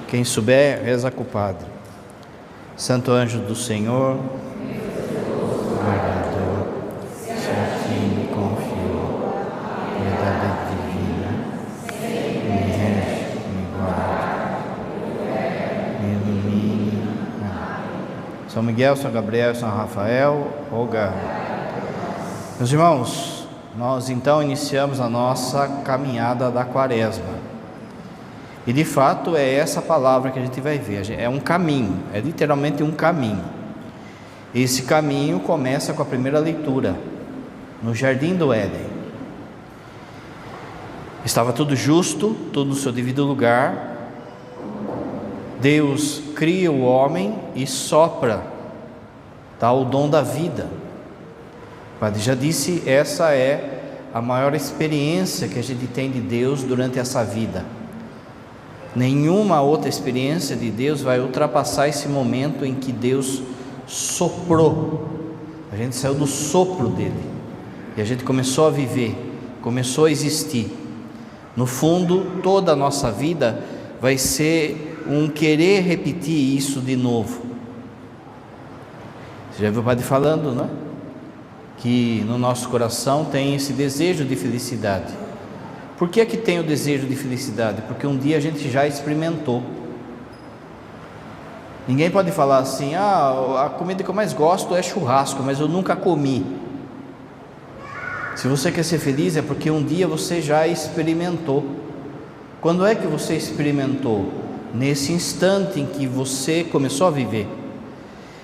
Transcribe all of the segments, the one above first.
Quem souber, reza com o Padre. Santo anjo do Senhor, guardador, se a ti me confio, piedade divina, me rege, me guarda, me ilumine. São Miguel, São Gabriel e São Rafael, rogai. Meus irmãos, nós então iniciamos a nossa caminhada da Quaresma. E de fato é essa palavra que a gente vai ver, é um caminho, é literalmente um caminho. Esse caminho começa com a primeira leitura, no Jardim do Éden. Estava tudo justo, tudo no seu devido lugar. Deus cria o homem e sopra, dá o dom da vida. O Padre já disse, essa é a maior experiência que a gente tem de Deus durante essa vida. Nenhuma outra experiência de Deus vai ultrapassar esse momento em que Deus soprou. A gente saiu do sopro dele e a gente começou a viver, começou a existir. No fundo, toda a nossa vida vai ser um querer repetir isso de novo. Você já viu o Padre falando, né? Que no nosso coração tem esse desejo de felicidade. Por que é que tem o desejo de felicidade? Porque um dia a gente já experimentou. Ninguém pode falar assim, a comida que eu mais gosto é churrasco, mas eu nunca comi. Se você quer ser feliz é porque um dia você já experimentou. Quando é que você experimentou? Nesse instante em que você começou a viver,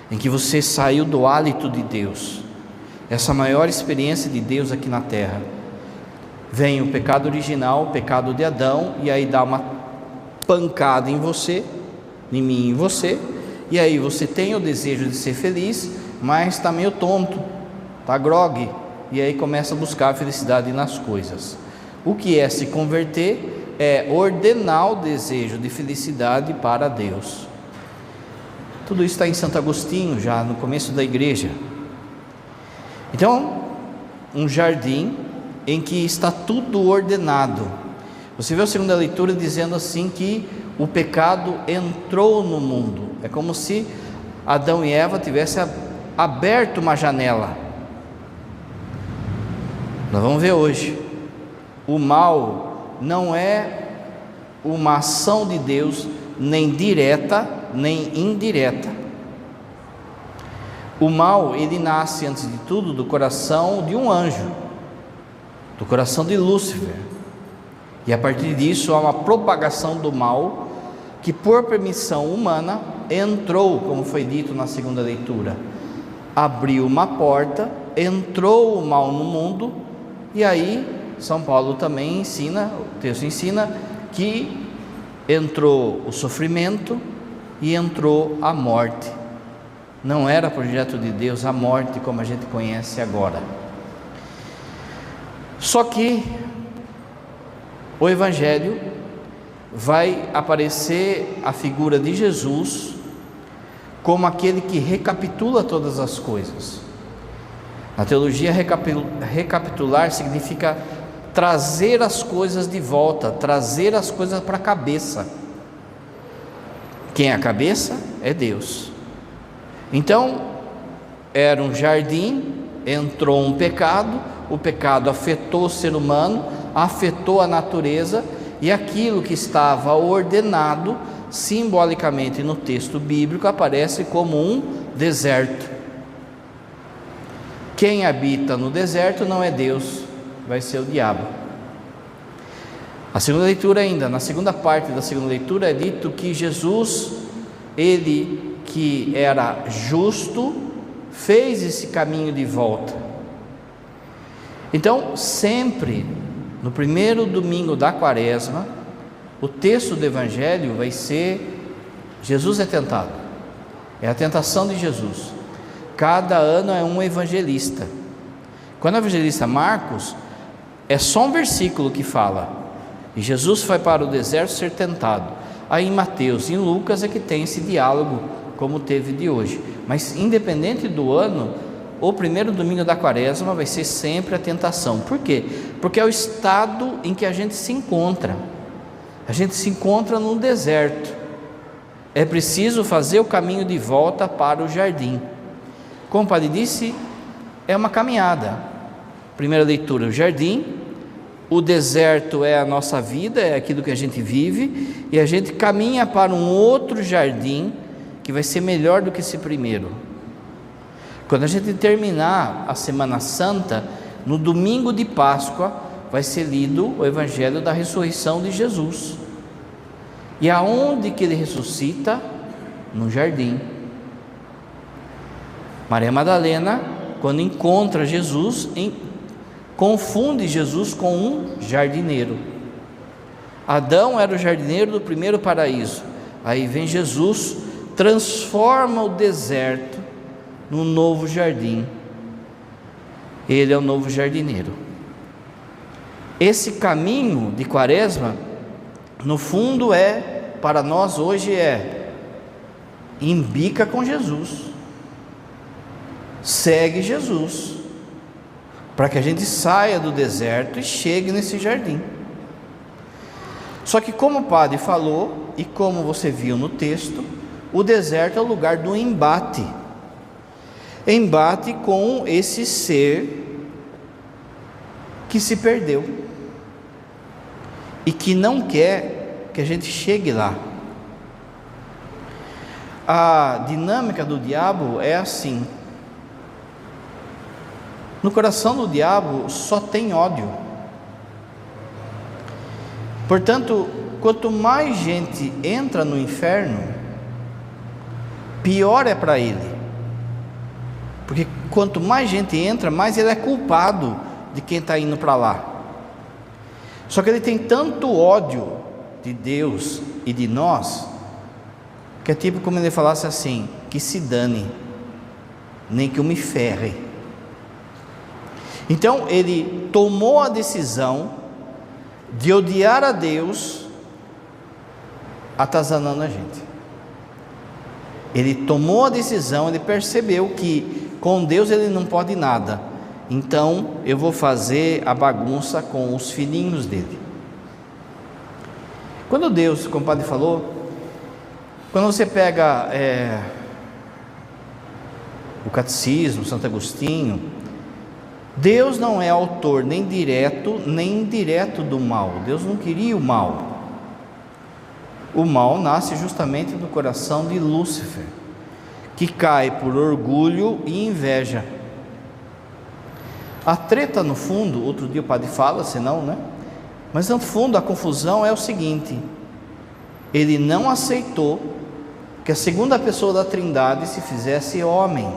em que você saiu do hálito de Deus. Essa maior experiência de Deus aqui na terra. Vem o pecado original, o pecado de Adão, e aí dá uma pancada em você, em mim e em você, e aí você tem o desejo de ser feliz, mas está meio tonto, está grogue, e aí começa a buscar a felicidade nas coisas. O que é se converter? É ordenar o desejo de felicidade para Deus. Tudo isso está em Santo Agostinho, já no começo da igreja. Então, um jardim em que está tudo ordenado. Você vê a segunda leitura dizendo assim que o pecado entrou no mundo. É como se Adão e Eva tivessem aberto uma janela. Nós vamos ver hoje. O mal não é uma ação de Deus, nem direta, nem indireta. O mal, ele nasce antes de tudo do coração de um anjo, do coração de Lúcifer, e a partir disso há uma propagação do mal que por permissão humana entrou, como foi dito na segunda leitura, abriu uma porta, entrou o mal no mundo, e aí São Paulo também ensina, o texto ensina que entrou o sofrimento e entrou a morte. Não era projeto de Deus a morte como a gente conhece agora. Só que o Evangelho vai aparecer a figura de Jesus como aquele que recapitula todas as coisas. Na teologia, recapitular significa trazer as coisas de volta, trazer as coisas para a cabeça. Quem é a cabeça? É Deus. Então, era um jardim, entrou um pecado, o pecado afetou o ser humano, afetou a natureza, e aquilo que estava ordenado, simbolicamente no texto bíblico, aparece como um deserto. Quem habita no deserto não é Deus, vai ser o diabo. A segunda leitura ainda, na segunda parte da segunda leitura é dito que Jesus, ele que era justo, fez esse caminho de volta. Então, sempre no primeiro domingo da Quaresma, o texto do Evangelho vai ser: Jesus é tentado, é a tentação de Jesus. Cada ano é um evangelista. Quando o evangelista Marcos, é só um versículo que fala, e Jesus foi para o deserto ser tentado. Aí em Mateus e em Lucas é que tem esse diálogo, como teve de hoje. Mas independente do ano, o primeiro domingo da Quaresma vai ser sempre a tentação. Por quê? Porque é o estado em que a gente se encontra. a gente se encontra num deserto. É preciso fazer o caminho de volta para o jardim. Como o padre disse, é uma caminhada. Primeira leitura, o jardim. O deserto é a nossa vida, é aquilo que a gente vive, e a gente caminha para um outro jardim que vai ser melhor do que esse primeiro. Quando a gente terminar a Semana Santa, no domingo de Páscoa, vai ser lido o Evangelho da ressurreição de Jesus. E aonde que ele ressuscita? No jardim. Maria Madalena, quando encontra Jesus, confunde Jesus com um jardineiro. Adão era o jardineiro do primeiro paraíso. Aí vem Jesus, transforma o deserto num novo jardim. Ele é o novo jardineiro. Esse caminho de Quaresma, no fundo, para nós hoje embica com Jesus, segue Jesus, para que a gente saia do deserto e chegue nesse jardim. Só que, como o padre falou, e como você viu no texto, o deserto é o lugar do embate com esse ser que se perdeu e que não quer que a gente chegue lá. A dinâmica do diabo é assim: no coração do diabo só tem ódio. Portanto, quanto mais gente entra no inferno, pior é para ele, porque quanto mais gente entra, mais ele é culpado de quem está indo para lá. Só que ele tem tanto ódio de Deus e de nós, que é tipo como ele falasse assim: que se dane, nem que eu me ferre. Então ele tomou a decisão de odiar a Deus, atazanando a gente. Ele tomou a decisão, ele percebeu que com Deus ele não pode nada. Então eu vou fazer a bagunça com os filhinhos dele. Quando Deus, como o padre falou, quando você pega o Catecismo, Santo Agostinho, Deus não é autor nem direto nem indireto do mal. Deus não queria o mal. O mal nasce justamente do coração de Lúcifer, que cai por orgulho e inveja. A treta, no fundo, outro dia o padre fala, senão, né? Mas no fundo a confusão é o seguinte: ele não aceitou que a segunda pessoa da Trindade se fizesse homem.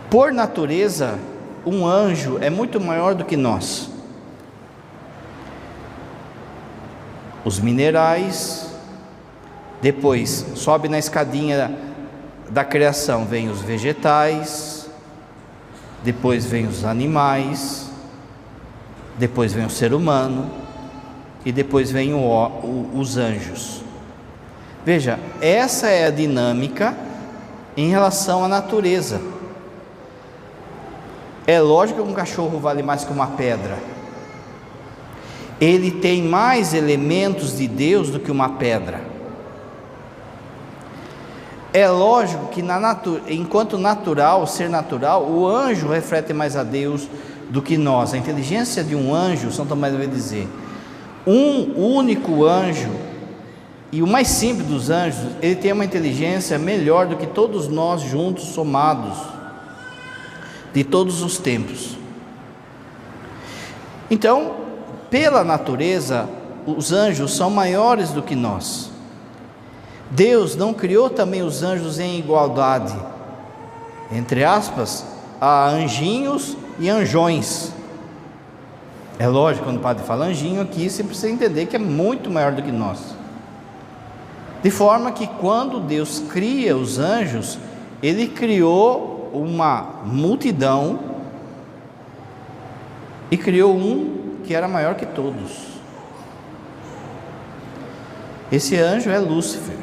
Por natureza, um anjo é muito maior do que nós. Os minerais, depois sobe na escadinha da criação, vem os vegetais, depois vem os animais, depois vem o ser humano e depois vem os anjos. Veja, essa é a dinâmica em relação à natureza. É lógico que um cachorro vale mais que uma pedra. Ele tem mais elementos de Deus do que uma pedra. É lógico que enquanto natural, ser natural, o anjo reflete mais a Deus do que nós. A inteligência de um anjo, São Tomás vai dizer, um único anjo, e o mais simples dos anjos, ele tem uma inteligência melhor do que todos nós juntos somados, de todos os tempos. Então, pela natureza, os anjos são maiores do que nós. Deus não criou também os anjos em igualdade, entre aspas, há anjinhos e anjões. É lógico, quando o padre fala anjinho aqui, você precisa entender que é muito maior do que nós. De forma que quando Deus cria os anjos, Ele criou uma multidão e criou um que era maior que todos. Esse anjo é Lúcifer.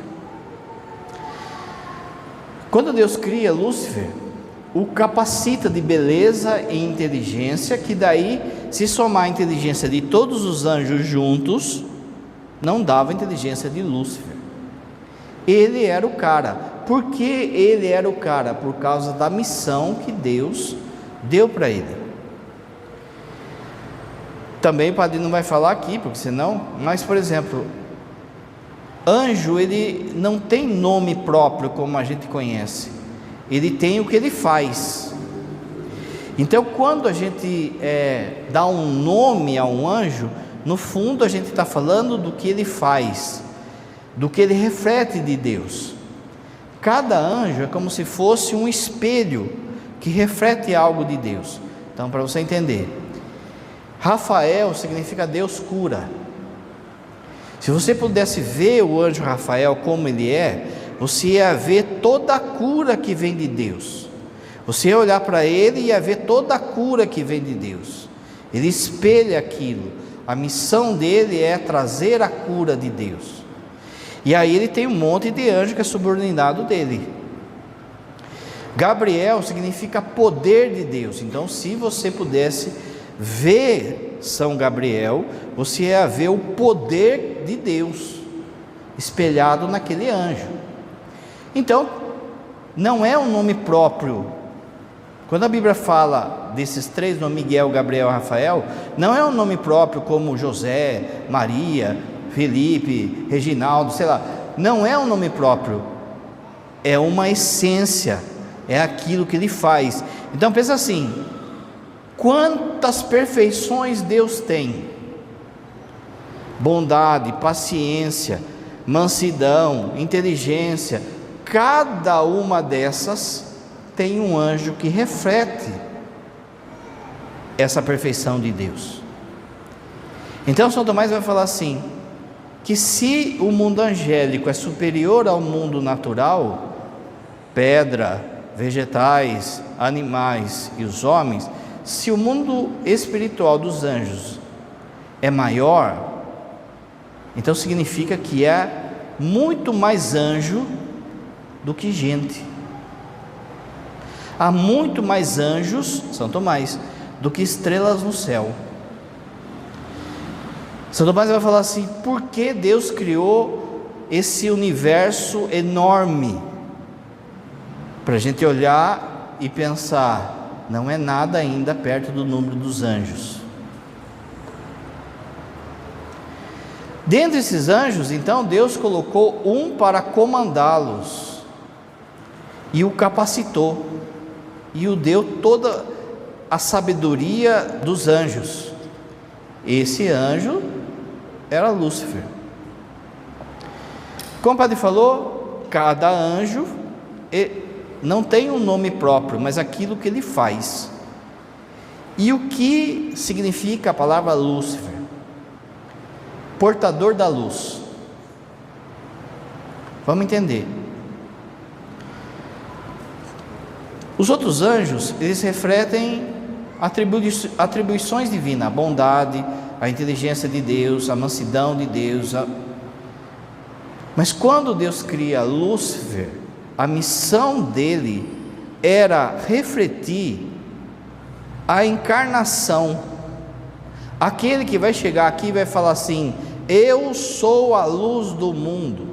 Quando Deus cria Lúcifer, o capacita de beleza e inteligência, que daí, se somar a inteligência de todos os anjos juntos, não dava a inteligência de Lúcifer. Ele era o cara. Por que ele era o cara? Por causa da missão que Deus deu para ele. Também o padre não vai falar aqui, porque senão, mas por exemplo, anjo, ele não tem nome próprio como a gente conhece, ele tem o que ele faz. Então quando a gente dá um nome a um anjo, no fundo a gente está falando do que ele faz, do que ele reflete de Deus. Cada anjo é como se fosse um espelho que reflete algo de Deus. Então, para você entender, Rafael significa Deus cura. Se você pudesse ver o anjo Rafael como ele é, você ia ver toda a cura que vem de Deus. Você ia olhar para ele e ia ver toda a cura que vem de Deus. Ele espelha aquilo. A missão dele é trazer a cura de Deus. E aí ele tem um monte de anjo que é subordinado dele. Gabriel significa poder de Deus. Então, se você pudesse ver São Gabriel, você ia ver o poder de Deus espelhado naquele anjo. Então, não é um nome próprio. Quando a Bíblia fala desses três nomes, Miguel, Gabriel e Rafael, não é um nome próprio como José, Maria, Felipe, Reginaldo, sei lá. Não é um nome próprio, é uma essência, é aquilo que ele faz. Então pensa assim: quantas perfeições Deus tem: bondade, paciência, mansidão, inteligência. Cada uma dessas tem um anjo que reflete essa perfeição de Deus. Então São Tomás vai falar assim, que se o mundo angélico é superior ao mundo natural, pedra, vegetais, animais e os homens, se o mundo espiritual dos anjos é maior, então significa que é muito mais anjo do que gente. Há muito mais anjos, São Tomás, do que estrelas no céu. São Tomás vai falar assim: por que Deus criou esse universo enorme? Para a gente olhar e pensar, não é nada ainda perto do número dos anjos. Dentre esses anjos, então, Deus colocou um para comandá-los, e o capacitou, e o deu toda a sabedoria dos anjos. Esse anjo era Lúcifer. Como o padre falou, cada anjo não tem um nome próprio, mas aquilo que ele faz. E o que significa a palavra Lúcifer? Portador da luz. Vamos entender. Os outros anjos, eles refletem atribuições divinas, a bondade, a inteligência de Deus, a mansidão de Deus. Mas quando Deus cria Lúcifer, a missão dele era refletir a encarnação. Aquele que vai chegar aqui vai falar assim: eu sou a luz do mundo.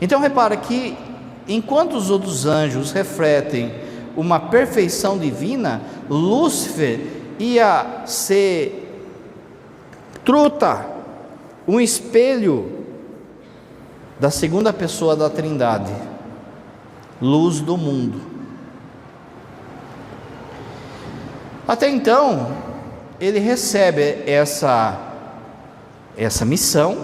Então repara que enquanto os outros anjos refletem uma perfeição divina, Lúcifer ia ser um espelho da segunda pessoa da Trindade, luz do mundo. Até então, ele recebe essa missão,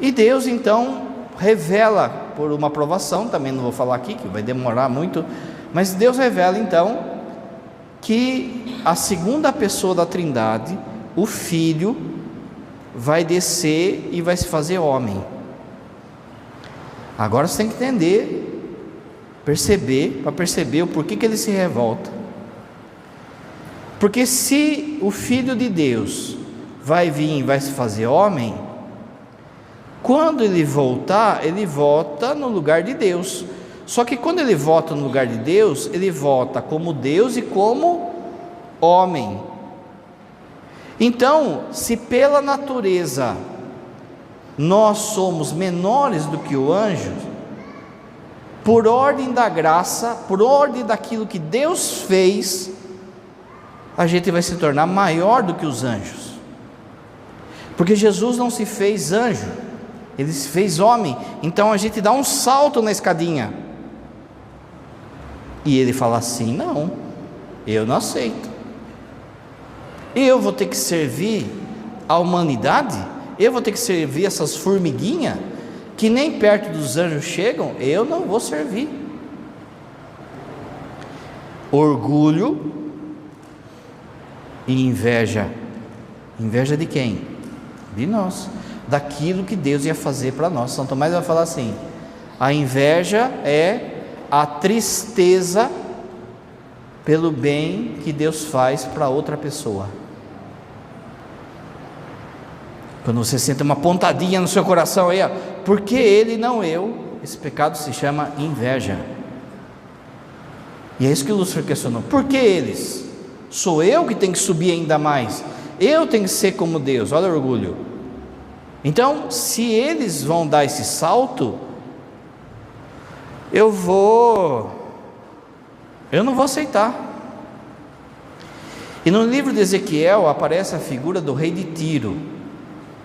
e Deus então revela, por uma provação, também não vou falar aqui, que vai demorar muito, mas Deus revela então, que a segunda pessoa da Trindade, o Filho, vai descer e vai se fazer homem. Agora você tem que entender, para perceber o porquê que ele se revolta. Porque se o Filho de Deus vai vir e vai se fazer homem, quando ele voltar, ele volta no lugar de Deus. Só que quando ele volta no lugar de Deus, ele volta como Deus e como homem. Então, se pela natureza nós somos menores do que o anjo, por ordem da graça, por ordem daquilo que Deus fez, a gente vai se tornar maior do que os anjos, porque Jesus não se fez anjo, ele se fez homem. Então a gente dá um salto na escadinha, e ele fala assim: não, eu não aceito, eu vou ter que servir a humanidade, eu vou ter que servir essas formiguinhas, que nem perto dos anjos chegam, eu não vou servir. Orgulho e inveja. Inveja de quem? De nós, daquilo que Deus ia fazer para nós. São Tomás vai falar assim: a inveja é a tristeza pelo bem que Deus faz para outra pessoa. Quando você sente uma pontadinha no seu coração aí, ó, por que ele não eu? Esse pecado se chama inveja. E é isso que Lúcifer questionou: por que eles? Sou eu que tenho que subir ainda mais, eu tenho que ser como Deus. Olha o orgulho. Então, se eles vão dar esse salto, eu não vou aceitar. E no livro de Ezequiel aparece a figura do rei de Tiro,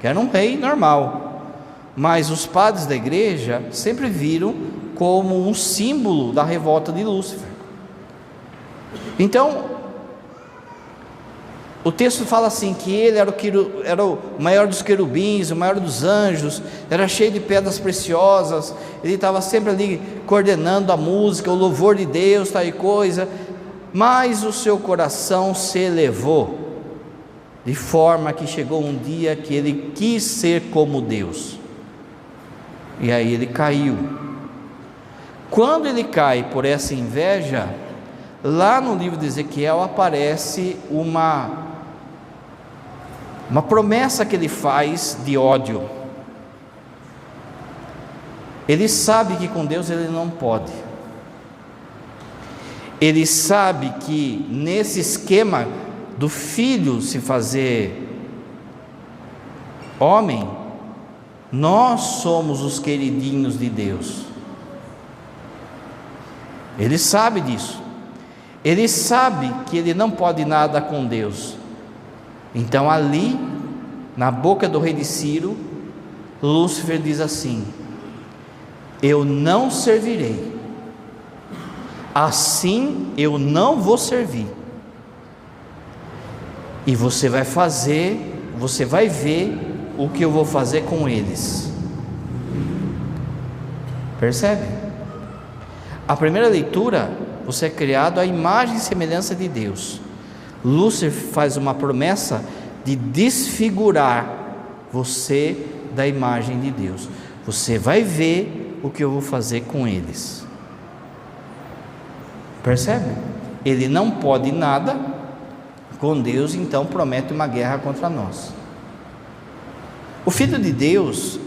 que era um rei normal, mas os padres da igreja sempre viram como um símbolo da revolta de Lúcifer. Então, o texto fala assim, que ele era o maior dos querubins, o maior dos anjos, era cheio de pedras preciosas, ele estava sempre ali coordenando a música, o louvor de Deus, tal e coisa, mas o seu coração se elevou, de forma que chegou um dia que ele quis ser como Deus, e aí ele caiu. Quando ele cai por essa inveja, lá no livro de Ezequiel aparece uma promessa que ele faz de ódio. Ele sabe que com Deus ele não pode, ele sabe que nesse esquema do filho se fazer homem, nós somos os queridinhos de Deus. Ele sabe disso, ele sabe que ele não pode nada com Deus. Então ali, na boca do rei de Ciro, Lúcifer diz assim: eu não servirei, assim eu não vou servir, e você vai ver o que eu vou fazer com eles. Percebe? A primeira leitura, você é criado à imagem e semelhança de Deus. Lúcifer faz uma promessa de desfigurar você da imagem de Deus. Você vai ver o que eu vou fazer com eles. Percebe? Ele não pode nada com Deus, então promete uma guerra contra nós. O Filho de Deus,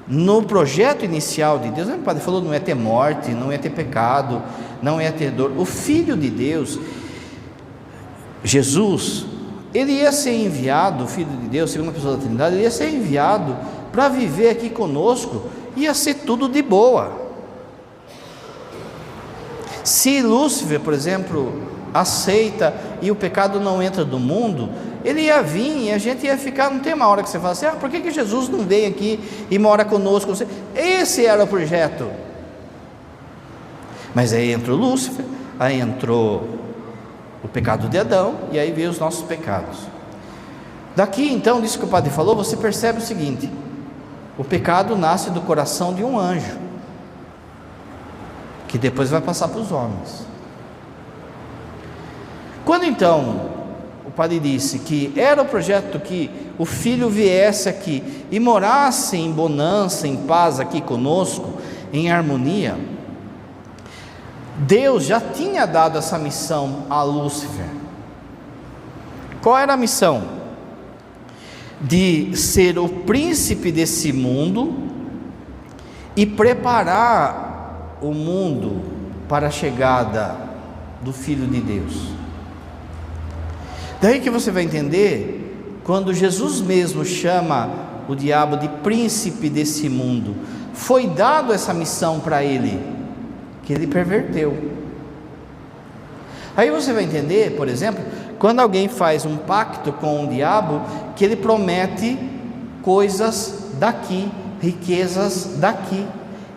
no projeto inicial de Deus, o Padre falou, não é ter morte, não é ter pecado, não é ter dor. O Filho de Deus, Jesus, ele ia ser enviado, o Filho de Deus, segunda pessoa da Trindade, ele ia ser enviado para viver aqui conosco, ia ser tudo de boa. Se Lúcifer, por exemplo, aceita e o pecado não entra do mundo, ele ia vir e a gente ia ficar, não tem uma hora que você fala assim, por que Jesus não veio aqui e mora conosco? Esse era o projeto. Mas aí entrou Lúcifer, aí entrou o pecado de Adão, e aí veio os nossos pecados. Daqui então, disso que o padre falou, você percebe o seguinte: o pecado nasce do coração de um anjo, que depois vai passar para os homens. Quando então o padre disse que era o projeto que o Filho viesse aqui e morasse em bonança, em paz aqui conosco, em harmonia, Deus já tinha dado essa missão a Lúcifer. Qual era a missão? De ser o príncipe desse mundo e preparar o mundo para a chegada do Filho de Deus. Daí que você vai entender, quando Jesus mesmo chama o diabo de príncipe desse mundo, foi dado essa missão para ele, que ele perverteu. Aí você vai entender, por exemplo, quando alguém faz um pacto com o diabo, que ele promete coisas daqui, riquezas daqui.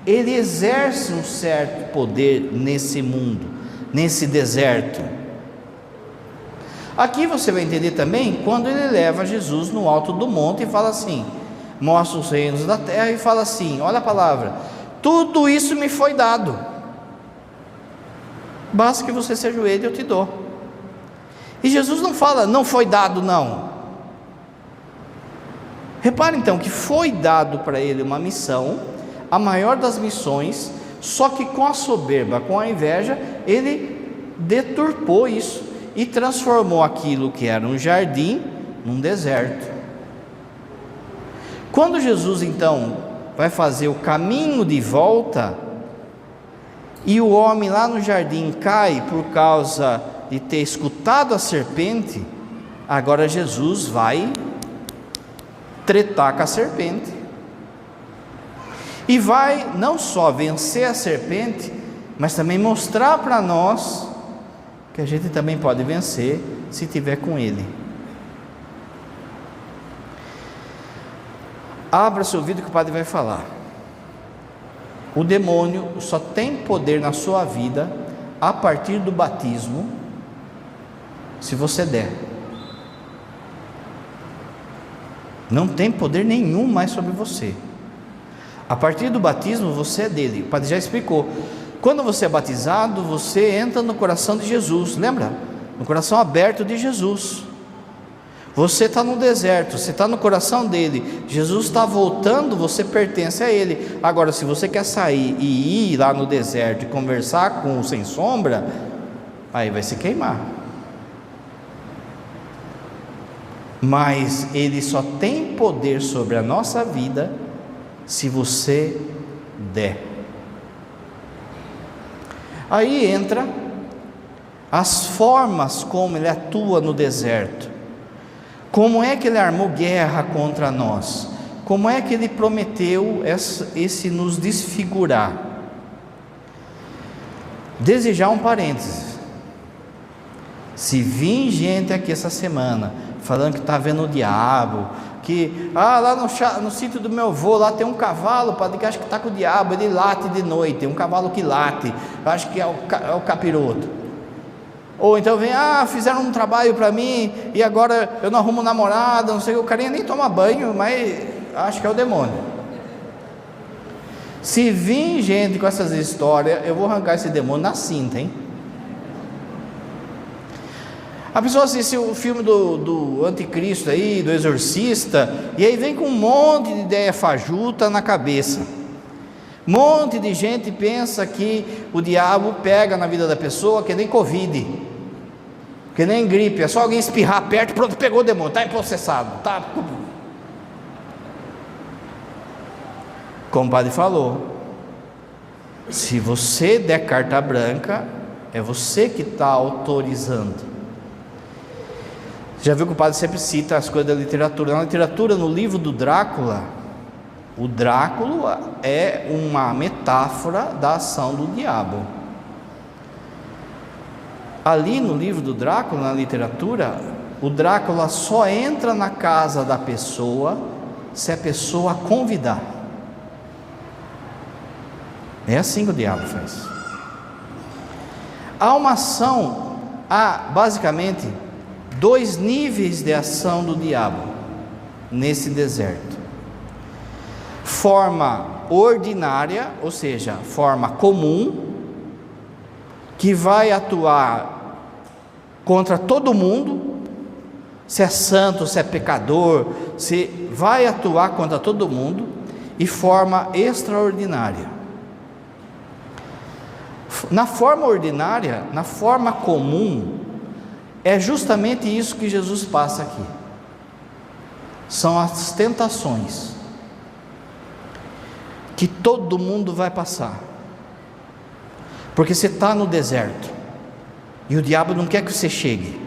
Ele exerce um certo poder nesse mundo, nesse deserto. Aqui você vai entender também quando ele leva Jesus no alto do monte e fala assim, mostra os reinos da terra e fala assim, olha a palavra, tudo isso me foi dado, basta que você se ajoelhe e eu te dou. E Jesus não fala, não foi dado não. Repare então que foi dado para ele uma missão, a maior das missões, só que com a soberba, com a inveja, ele deturpou isso e transformou aquilo que era um jardim num deserto. Quando Jesus então vai fazer o caminho de volta e o homem lá no jardim cai por causa de ter escutado a serpente, agora Jesus vai tretar com a serpente e vai não só vencer a serpente, mas também mostrar para nós que a gente também pode vencer se tiver com ele. Abra seu ouvido que o padre vai falar. O demônio só tem poder na sua vida a partir do batismo, se você der. Não tem poder nenhum mais sobre você. A partir do batismo você é dele. O padre já explicou. Quando você é batizado, você entra no coração de Jesus, lembra? No coração aberto de Jesus. Você está no deserto, você está no coração dele. Jesus está voltando, você pertence a ele. Agora, se você quer sair e ir lá no deserto e conversar com o sem sombra, aí vai se queimar. Mas ele só tem poder sobre a nossa vida se você der. Aí entra as formas como ele atua no deserto. Como é que ele armou guerra contra nós? Como é que ele prometeu esse nos desfigurar? Desejar um parênteses. Se vir gente aqui essa semana falando que está vendo o diabo, que lá no sítio do meu avô, lá tem um cavalo, padre, que acho que está com o diabo, ele late de noite, um cavalo que late, acho que é o capiroto. Ou então vem, fizeram um trabalho para mim, e agora eu não arrumo namorada, não sei, o carinha nem toma banho, mas acho que é o demônio. Se vir gente com essas histórias, eu vou arrancar esse demônio na cinta, hein? A pessoa assiste o filme do anticristo aí, do exorcista, e aí vem com um monte de ideia fajuta na cabeça. Um monte de gente pensa que o diabo pega na vida da pessoa que nem Covid, que nem gripe, é só alguém espirrar perto, pronto, pegou o demônio, está empossessado, tá. Como o padre falou, se você der carta branca, é você que está autorizando. Já viu que o padre sempre cita as coisas da literatura? Na literatura, no livro do Drácula, o Drácula é uma metáfora da ação do diabo. Ali no livro do Drácula, na literatura, o Drácula só entra na casa da pessoa se a pessoa convidar. É assim que o diabo faz. Há uma ação, basicamente 2 níveis de ação do diabo nesse deserto: forma ordinária, ou seja, forma comum, que vai atuar contra todo mundo, se é santo, se é pecador, se vai atuar contra todo mundo, e forma extraordinária. Na forma ordinária, na forma comum, é justamente isso que Jesus passa aqui. São as tentações que todo mundo vai passar. porque você está no deserto e o diabo não quer que você chegue.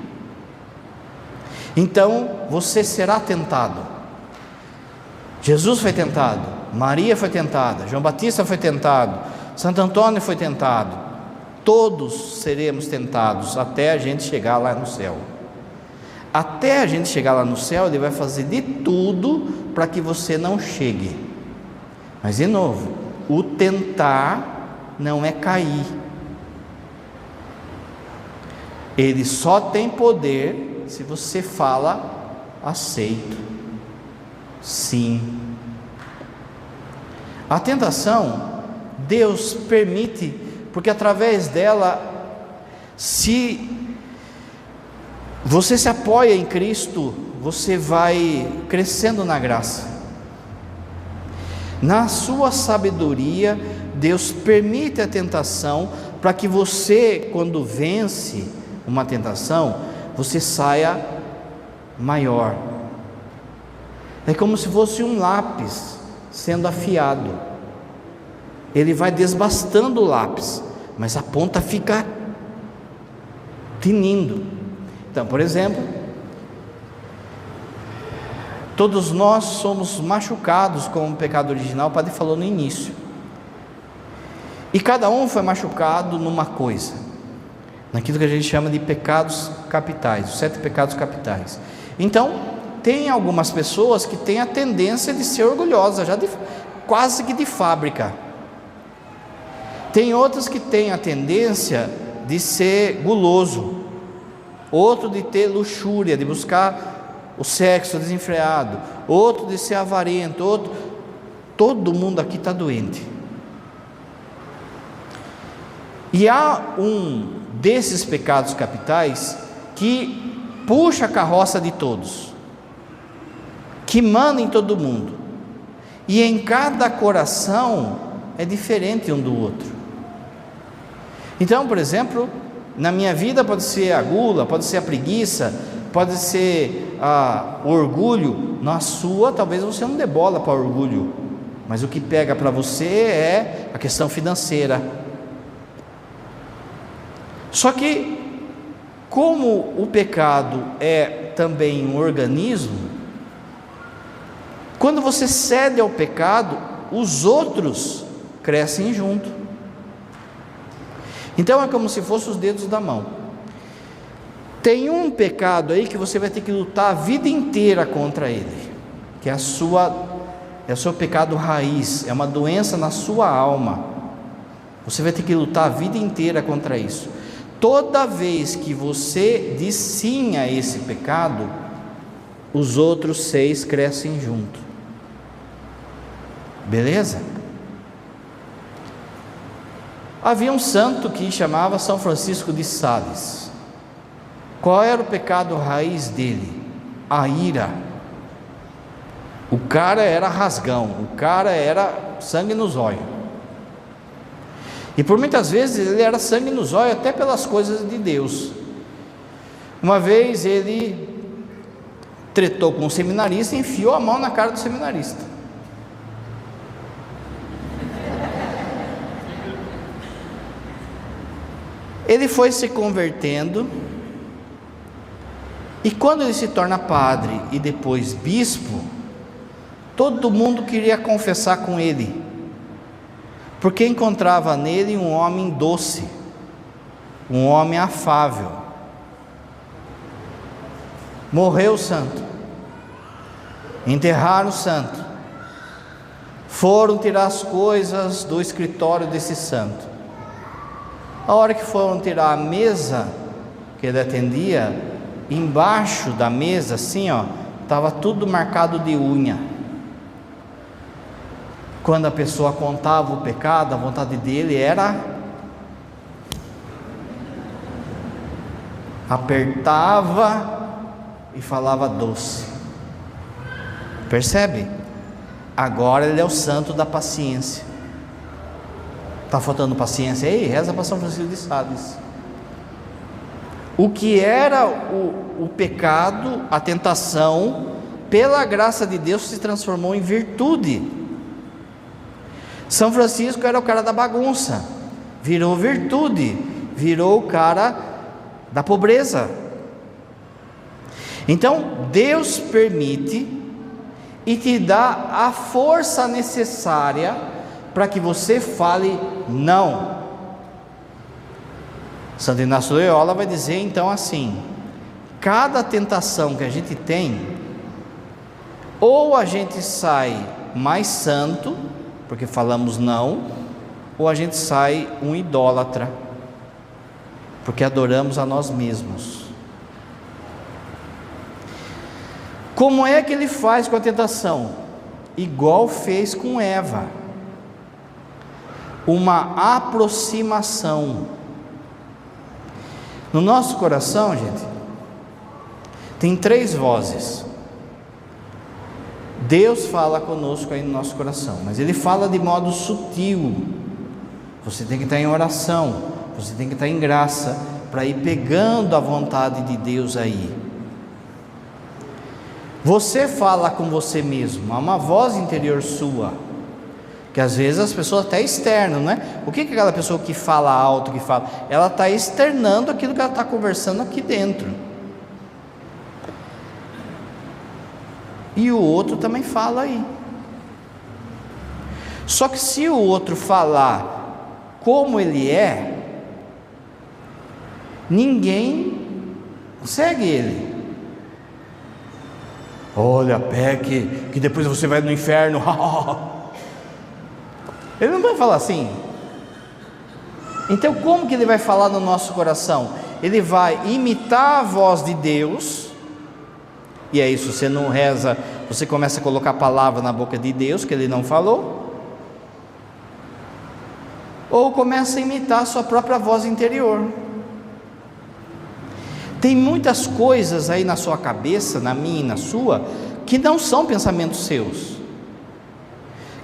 Então você será tentado. Jesus foi tentado, Maria foi tentada, João Batista foi tentado, Santo Antônio foi tentado. Todos seremos tentados até a gente chegar lá no céu. Até a gente chegar lá no céu, Ele vai fazer de tudo para que você não chegue. Mas de novo, o tentar não é cair. Ele só tem poder se você fala aceito, sim. A tentação, Deus permite, porque através dela, se você se apoia em Cristo, você vai crescendo na graça. Na sua sabedoria, Deus permite a tentação para que você, quando vence uma tentação, você saia maior. É como se fosse um lápis sendo afiado. Ele vai desbastando o lápis, mas a ponta fica tinindo. Então, por exemplo, todos nós somos machucados com o pecado original, o padre falou no início. E cada um foi machucado numa coisa, naquilo que a gente chama de pecados capitais, os 7 pecados capitais. Então, tem algumas pessoas que têm a tendência de ser orgulhosa, quase que de fábrica. Tem outras que têm a tendência de ser guloso, outro de ter luxúria, de buscar o sexo desenfreado, outro de ser avarento, todo mundo aqui está doente. E há um desses pecados capitais que puxa a carroça de todos, que manda em todo mundo, e em cada coração é diferente um do outro. Então, por exemplo, na minha vida pode ser a gula, pode ser a preguiça, pode ser o orgulho. Na sua, talvez você não dê bola para o orgulho, mas o que pega para você é a questão financeira. Só que, como o pecado é também um organismo, quando você cede ao pecado, os outros crescem junto. Então é como se fossem os dedos da mão. Tem um pecado aí que você vai ter que lutar a vida inteira contra ele, que é o seu pecado raiz, é uma doença na sua alma. Você vai ter que lutar a vida inteira contra isso. Toda vez que você diz sim a esse pecado, os outros 6 crescem junto. Beleza? Havia um santo que chamava São Francisco de Sales. Qual era o pecado raiz dele? A ira. O cara era rasgão, o cara era sangue nos olhos. E por muitas vezes ele era sangue nos olhos até pelas coisas de Deus. Uma vez ele tretou com um seminarista e enfiou a mão na cara do seminarista. Ele foi se convertendo, e quando ele se torna padre e depois bispo, todo mundo queria confessar com ele, porque encontrava nele um homem doce, um homem afável. Morreu o santo, enterraram o santo, foram tirar as coisas do escritório desse santo. A hora que foram tirar a mesa que ele atendia, embaixo da mesa, assim ó, estava tudo marcado de unha. Quando a pessoa contava o pecado, a vontade dele era apertava e falava doce. Percebe? Agora ele é o santo da paciência. Está faltando paciência aí? Reza para São Francisco de Sales. O que era o pecado, a tentação, pela graça de Deus se transformou em virtude. São Francisco era o cara da bagunça. virou virtude, virou o cara da pobreza. Então Deus permite e te dá a força necessária para que você fale não. Santo Inácio de Loyola vai dizer então assim: cada tentação que a gente tem, ou a gente sai mais santo, porque falamos não, ou a gente sai um idólatra, porque adoramos a nós mesmos. Como é que ele faz com a tentação? Igual fez com Eva, uma aproximação. No nosso coração, gente, tem 3 vozes. Deus fala conosco aí no nosso coração, mas Ele fala de modo sutil. Você tem que estar em oração, você tem que estar em graça, para ir pegando a vontade de Deus aí. Você fala com você mesmo, há uma voz interior sua, que às vezes as pessoas até externam, né? O que é aquela pessoa que fala alto, que fala? Ela está externando aquilo que ela está conversando aqui dentro. E o outro também fala aí. Só que se o outro falar como ele é, ninguém segue ele. Olha, peque, que depois você vai no inferno. Ele não vai falar assim. Então como que ele vai falar no nosso coração? Ele vai imitar a voz de Deus. E é isso, você não reza, você começa a colocar a palavra na boca de Deus que Ele não falou, ou começa a imitar a sua própria voz interior. Tem muitas coisas aí na sua cabeça, na minha e na sua, que não são pensamentos seus,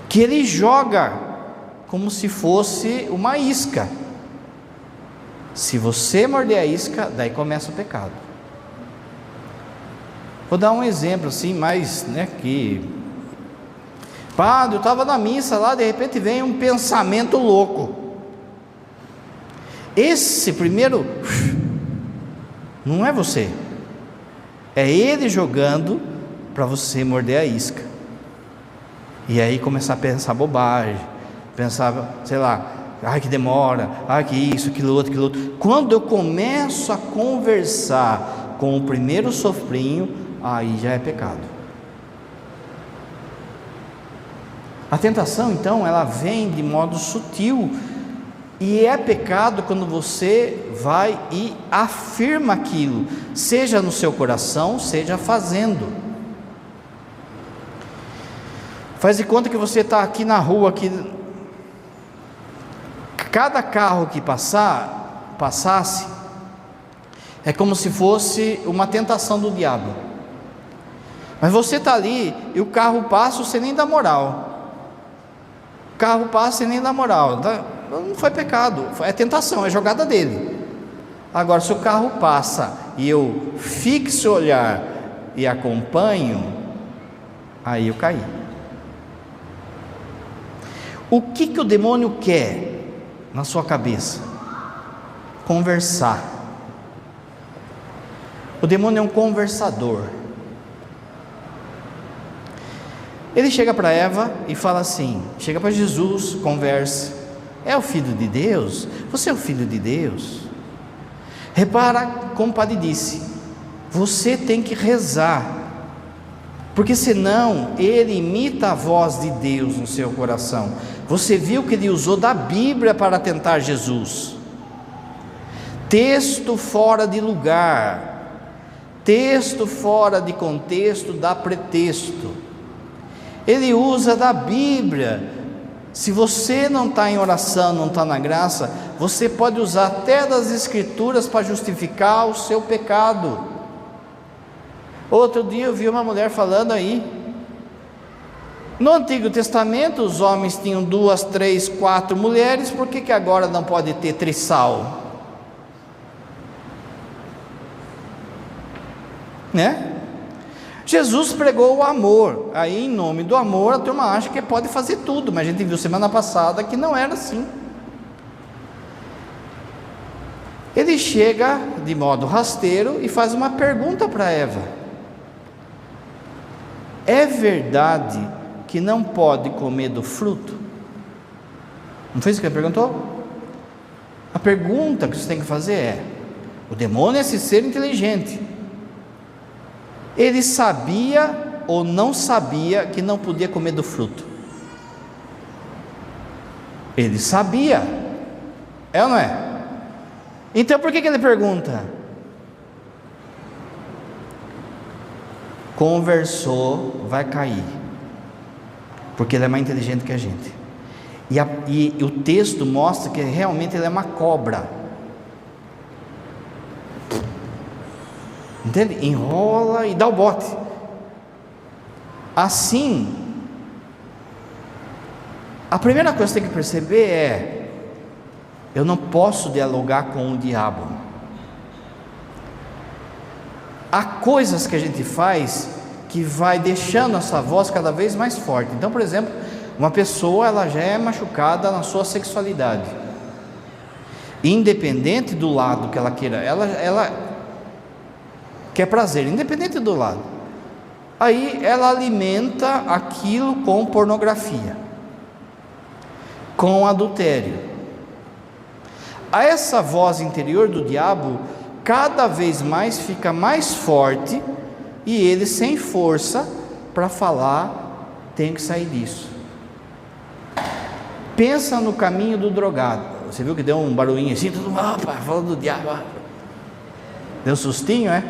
que Ele joga como se fosse uma isca. Se você morder a isca, daí começa o pecado. Vou dar um exemplo assim, mais, que padre, eu estava na missa lá, de repente vem um pensamento louco. Esse primeiro não é você, é ele jogando para você morder a isca, e aí começar a pensar bobagem, pensar, sei lá, ai que demora, ai que isso, aquilo outro. Quando eu começo a conversar com o primeiro sofrinho, aí já é pecado. A tentação então, ela vem de modo sutil, e é pecado quando você vai e afirma aquilo, seja no seu coração, seja fazendo. Faz de conta que você está aqui na rua, que cada carro que passasse, é como se fosse uma tentação do diabo. Mas você está ali, e o carro passa, você nem dá moral. O carro passa e nem dá moral. Não foi pecado, é tentação, é jogada dele. Agora, se o carro passa e eu fixo o olhar e acompanho, aí eu caí. O que o demônio quer na sua cabeça? Conversar. O demônio é um conversador. Ele chega para Eva e fala assim, chega para Jesus, conversa: é o Filho de Deus? Você é o Filho de Deus? Repara como o padre disse, você tem que rezar, porque senão ele imita a voz de Deus no seu coração. Você viu que ele usou da Bíblia para tentar Jesus, texto fora de lugar, texto fora de contexto dá pretexto. Ele usa da Bíblia. Se você não está em oração, não está na graça, você pode usar até das Escrituras para justificar o seu pecado. Outro dia eu vi uma mulher falando aí, no Antigo Testamento os homens tinham 2, 3, 4 mulheres, por que agora não pode ter trissal? Né? Jesus pregou o amor, aí em nome do amor a turma acha que pode fazer tudo, mas a gente viu semana passada que não era assim. Ele chega de modo rasteiro e faz uma pergunta para Eva: é verdade que não pode comer do fruto? Não foi isso que ele perguntou? A pergunta que você tem que fazer é: o demônio é esse ser inteligente, ele sabia ou não sabia que não podia comer do fruto? Ele sabia, é ou não é? Então por que ele pergunta? Conversou, vai cair, porque ele é mais inteligente que a gente. E o texto mostra que realmente ele é uma cobra. Entende? Enrola e dá o bote. Assim, a primeira coisa que você tem que perceber é: eu não posso dialogar com o diabo. Há coisas que a gente faz que vai deixando essa voz cada vez mais forte. Então, por exemplo, uma pessoa, ela já é machucada na sua sexualidade, independente do lado que ela queira, ela quer prazer, independente do lado. Aí ela alimenta aquilo com pornografia, com adultério. A essa voz interior do diabo cada vez mais fica mais forte, e ele sem força para falar: tem que sair disso. Pensa no caminho do drogado. Você viu que deu um barulhinho assim, todo mundo, opa, falando do diabo. Deu um sustinho, é?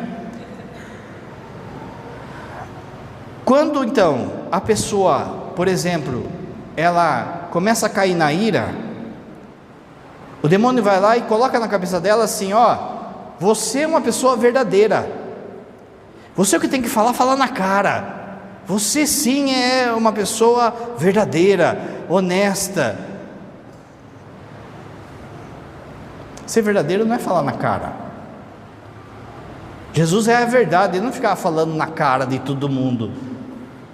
Quando então a pessoa, por exemplo, ela começa a cair na ira, o demônio vai lá e coloca na cabeça dela assim: ó, você é uma pessoa verdadeira, você é o que tem que falar, falar na cara. Você sim é uma pessoa verdadeira, honesta. Ser verdadeiro não é falar na cara. Jesus é a verdade, ele não ficava falando na cara de todo mundo.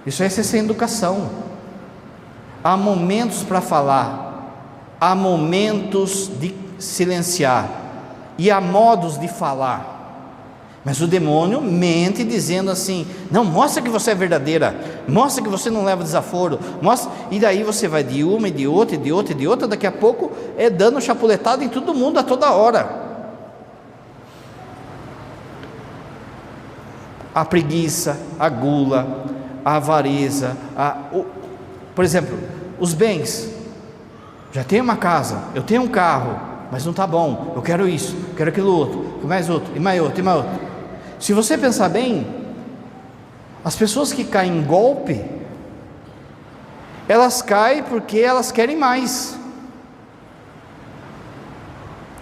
Isso é ser sem educação. Há momentos para falar, há momentos de silenciar, e há modos de falar. Mas o demônio mente dizendo assim: não, mostra que você é verdadeira, mostra que você não leva desaforo, mostra. E daí você vai de uma e de outra e de outra e de outra, daqui a pouco é dando chapuletada em todo mundo a toda hora. A preguiça, a gula, a avareza, por exemplo, os bens. Já tenho uma casa, eu tenho um carro, mas não está bom, eu quero isso, eu quero aquilo outro, e mais outro, e mais outro, e mais outro. Se você pensar bem, as pessoas que caem em golpe, elas caem porque elas querem mais.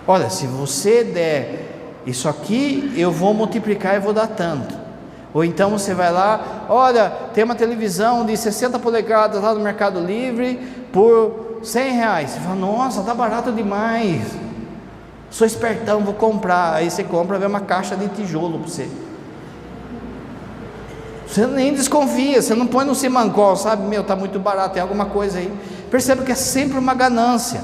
Olha, se você der isso aqui, eu vou multiplicar e vou dar tanto. Ou então você vai lá, olha, tem uma televisão de 60 polegadas lá no Mercado Livre por R$100. Você fala: nossa, tá barato demais, sou espertão, vou comprar. Aí você compra, vem uma caixa de tijolo para você. Você nem desconfia, você não põe no simancol, sabe? Meu, está muito barato, tem alguma coisa aí. Perceba que é sempre uma ganância,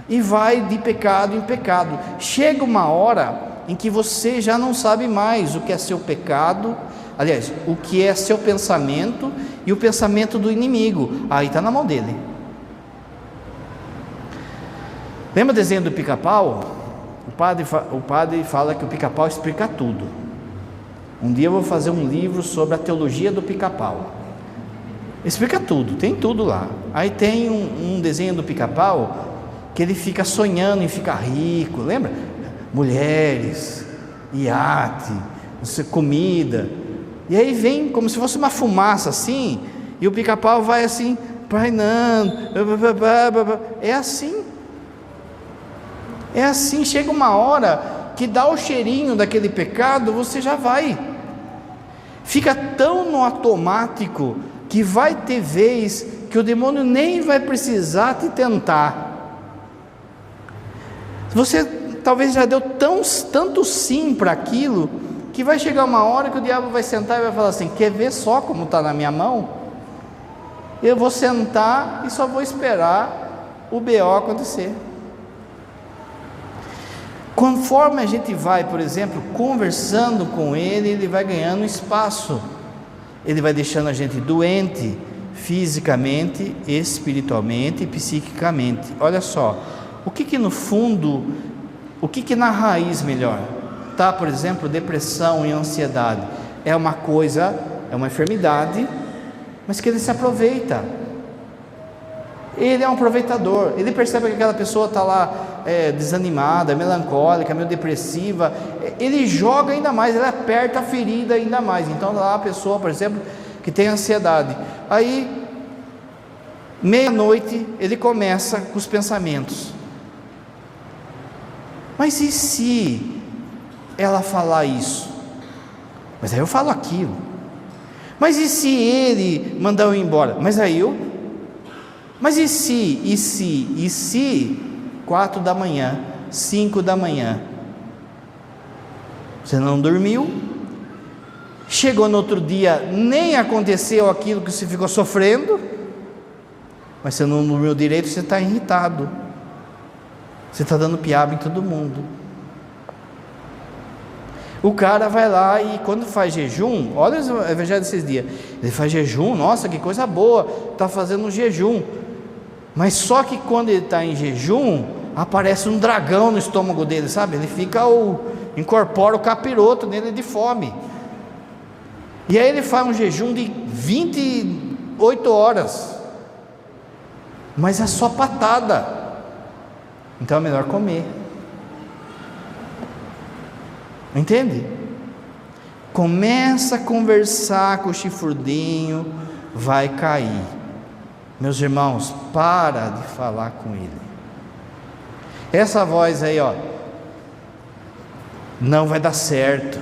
e vai de pecado em pecado. Chega uma hora em que você já não sabe mais o que é seu pecado, aliás, o que é seu pensamento e o pensamento do inimigo. Aí está na mão dele. Lembra o desenho do Pica-Pau? O padre fala que o Pica-Pau explica tudo. Um dia eu vou fazer um livro sobre a teologia do Pica-Pau. Explica tudo, tem tudo lá. Aí tem um desenho do Pica-Pau que ele fica sonhando em ficar rico, lembra? Mulheres, iate, comida. E aí vem como se fosse uma fumaça assim, e o Pica-Pau vai assim, painando. É assim. É assim, chega uma hora que dá o cheirinho daquele pecado, você já vai. Fica tão no automático que vai ter vez que o demônio nem vai precisar te tentar. Você talvez já deu tanto sim para aquilo, que vai chegar uma hora que o diabo vai sentar e vai falar assim: quer ver só como está na minha mão? Eu vou sentar e só vou esperar o BO acontecer. Conforme a gente vai, por exemplo, conversando com ele, ele vai ganhando espaço, ele vai deixando a gente doente, fisicamente, espiritualmente e psiquicamente. Olha só, o que no fundo, o que na raiz melhor? Tá, por exemplo, depressão e ansiedade, é uma coisa, é uma enfermidade, mas que ele se aproveita, ele é um aproveitador, ele percebe que aquela pessoa está lá desanimada, melancólica, meio depressiva, ele joga ainda mais, ele aperta a ferida ainda mais. Então lá a pessoa, por exemplo, que tem ansiedade, aí meia-noite ele começa com os pensamentos, mas e se ela falar isso? Mas aí eu falo aquilo. Mas e se ele mandar eu ir embora? Mas aí eu... Mas e se 4 da manhã, 5 da manhã, você não dormiu, chegou no outro dia, nem aconteceu aquilo que você ficou sofrendo, mas você não dormiu direito, você está irritado, você está dando piaba em todo mundo. O cara vai lá e quando faz jejum, olha o evangelho desses dias, ele faz jejum, nossa, que coisa boa, está fazendo um jejum, mas só que quando ele está em jejum, aparece um dragão no estômago dele, sabe? Ele fica, incorpora o capiroto nele de fome, e aí ele faz um jejum de 28 horas, mas é só patada, então é melhor comer. Entende? Começa a conversar com o chifrudinho, vai cair. Meus irmãos, para de falar com ele. Essa voz aí, não vai dar certo.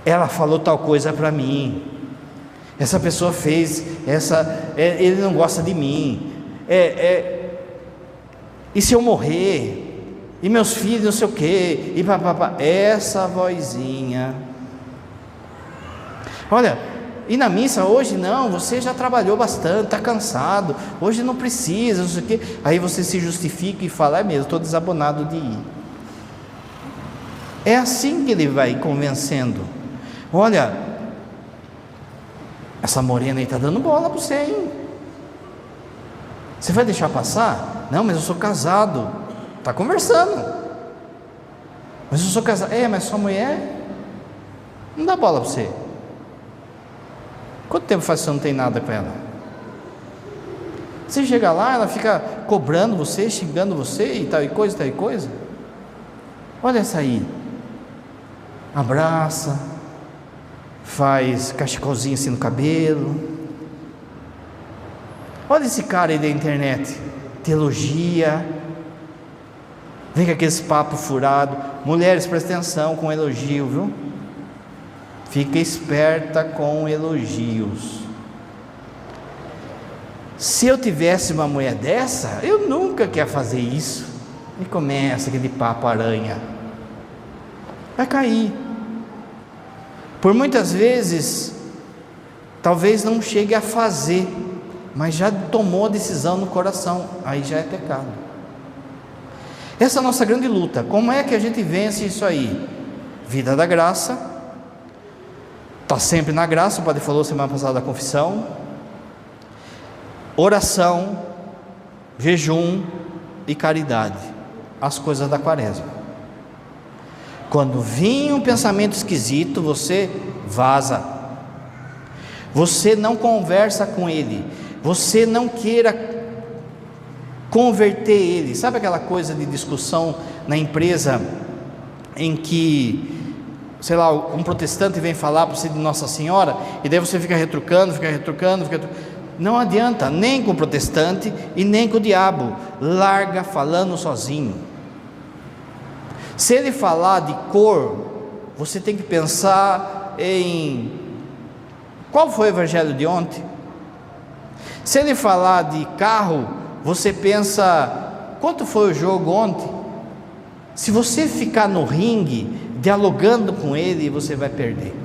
Ela falou tal coisa para mim. Essa pessoa fez ele não gosta de mim. E se eu morrer? E meus filhos não sei o que, e papapá, essa vozinha. Olha, e na missa hoje não, você já trabalhou bastante, está cansado, hoje não precisa, não sei o que. Aí você se justifica e fala, é mesmo, estou desabonado de ir. É assim que ele vai convencendo. Olha, essa morena aí está dando bola para você, hein? Você vai deixar passar? Não, mas eu sou casado. Está conversando, mas eu sou casado, mas sua mulher não dá bola para você. Quanto tempo faz que você não tem nada com ela? Você chega lá, ela fica cobrando você, xingando você e tal e coisa, tal e coisa. Olha essa aí, abraça, faz cachecolzinho assim no cabelo. Olha esse cara aí da internet, te elogia, vem com aqueles papos furados. Mulheres, prestem atenção com elogio, viu? Fica esperta com elogios. Se eu tivesse uma mulher dessa, eu nunca queria fazer isso. E começa aquele papo aranha. Vai cair. Por muitas vezes, talvez não chegue a fazer, mas já tomou a decisão no coração, aí já é pecado. Essa é a nossa grande luta. Como é que a gente vence isso aí? Vida da graça, está sempre na graça, o padre falou semana passada da confissão, oração, jejum e caridade, as coisas da quaresma. Quando vir um pensamento esquisito, você vaza, você não conversa com ele, você não queira converter ele. Sabe aquela coisa de discussão na empresa em que, sei lá, um protestante vem falar para você de Nossa Senhora, e daí você fica retrucando, não adianta, nem com o protestante e nem com o diabo, larga falando sozinho. Se ele falar de cor, você tem que pensar em qual foi o evangelho de ontem. Se ele falar de carro, você pensa, quanto foi o jogo ontem? Se você ficar no ringue, dialogando com ele, você vai perder.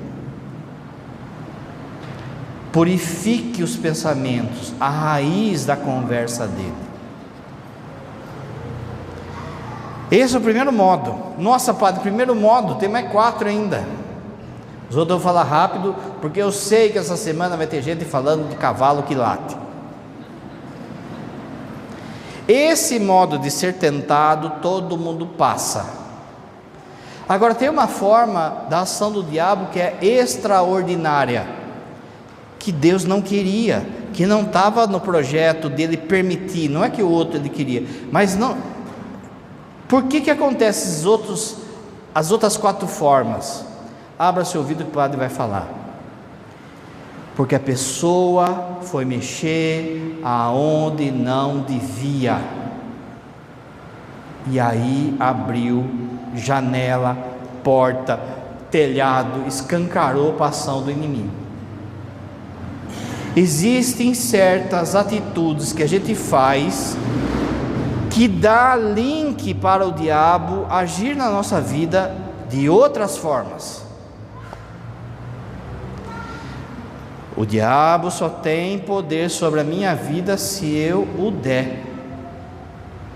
Purifique os pensamentos, a raiz da conversa dele. Esse é o primeiro modo. Nossa, padre, primeiro modo, tem mais 4 ainda. Os outros eu vou falar rápido, porque eu sei que essa semana vai ter gente falando de cavalo que late. Esse modo de ser tentado, todo mundo passa. Agora tem uma forma da ação do diabo que é extraordinária, que Deus não queria, que não estava no projeto dele permitir. Não é que o outro ele queria, mas não. Por que acontece as outras 4 formas? Abra seu ouvido que o padre vai falar. Porque a pessoa foi mexer aonde não devia, e aí abriu janela, porta, telhado, escancarou a ação do inimigo. Existem certas atitudes que a gente faz que dá link para o diabo agir na nossa vida de outras formas. O diabo só tem poder sobre a minha vida se eu o der,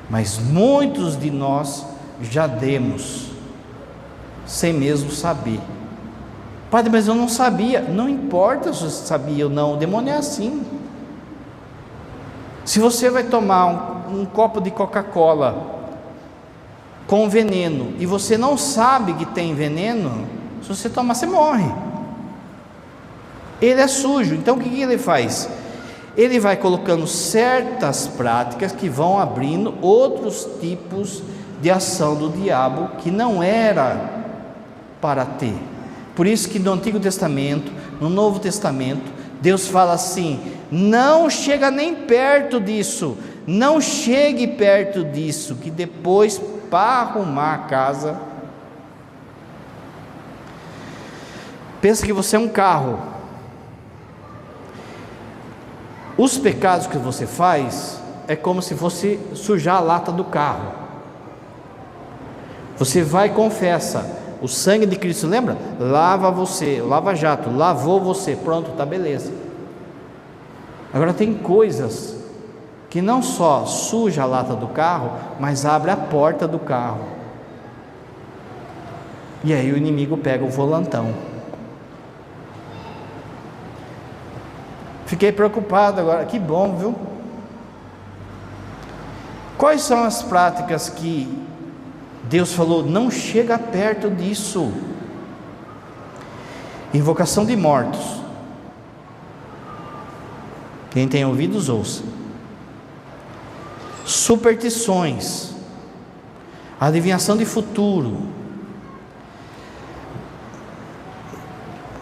mas muitos de nós já demos, sem mesmo saber. Padre, mas eu não sabia. Não importa se você sabia ou não, o demônio é assim. Se você vai tomar um copo de Coca-Cola com veneno, e você não sabe que tem veneno, se você tomar, você morre. Ele é sujo. Então o que ele faz? Ele vai colocando certas práticas que vão abrindo outros tipos de ação do diabo que não era para ter. Por isso que no Antigo Testamento, no Novo Testamento, Deus fala assim: não chega nem perto disso, não chegue perto disso, que depois para arrumar a casa, pensa que você é um carro. Os pecados que você faz é como se fosse sujar a lata do carro. Você vai e confessa, o sangue de Cristo, lembra? Lava você, lava jato, lavou você, pronto, tá beleza. Agora tem coisas que não só suja a lata do carro, mas abre a porta do carro. E aí o inimigo pega o volantão. Fiquei preocupado agora, que bom, viu? Quais são as práticas que Deus falou, não chega perto disso? Invocação de mortos. Quem tem ouvidos, ouça. Superstições, adivinhação de futuro,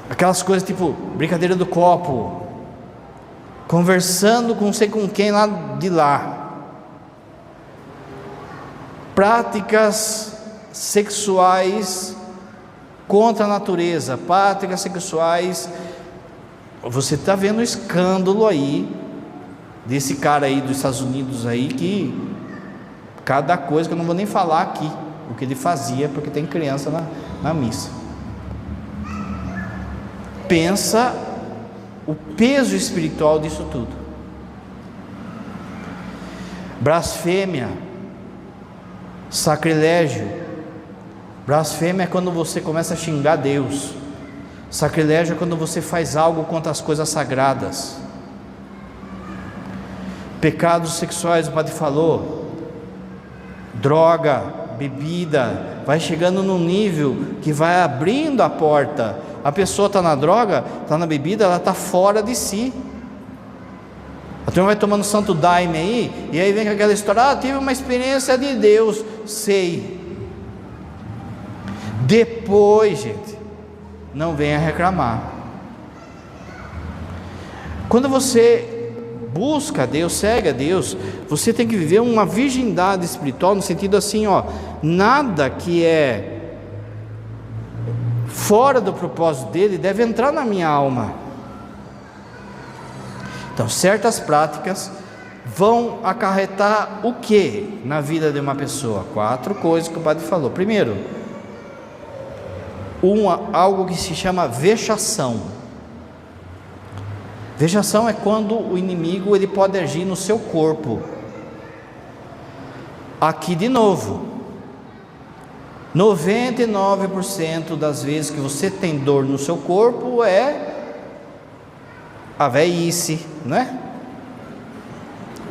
aquelas coisas tipo brincadeira do copo, conversando com não sei com quem lá de lá, práticas sexuais contra a natureza, práticas sexuais. Você está vendo o escândalo aí desse cara aí dos Estados Unidos aí, que cada coisa que eu não vou nem falar aqui o que ele fazia, porque tem criança na missa. Pensa o peso espiritual disso tudo. Blasfêmia, sacrilégio. Blasfêmia é quando você começa a xingar Deus. Sacrilégio é quando você faz algo contra as coisas sagradas. Pecados sexuais, o padre falou, droga, bebida, vai chegando num nível que vai abrindo a porta. A pessoa está na droga, está na bebida, ela está fora de si. A turma vai tomando santo daime aí, e aí vem com aquela história: tive uma experiência de Deus. Sei. Depois, gente, não venha reclamar. Quando você busca a Deus, segue a Deus, você tem que viver uma virgindade espiritual, no sentido assim, nada que é fora do propósito dele deve entrar na minha alma. Então, certas práticas vão acarretar o que na vida de uma pessoa? 4 coisas que o padre falou. Primeiro, algo que se chama vexação. Vexação é quando o inimigo ele pode agir no seu corpo. Aqui de novo, 99% das vezes que você tem dor no seu corpo é a velhice, né?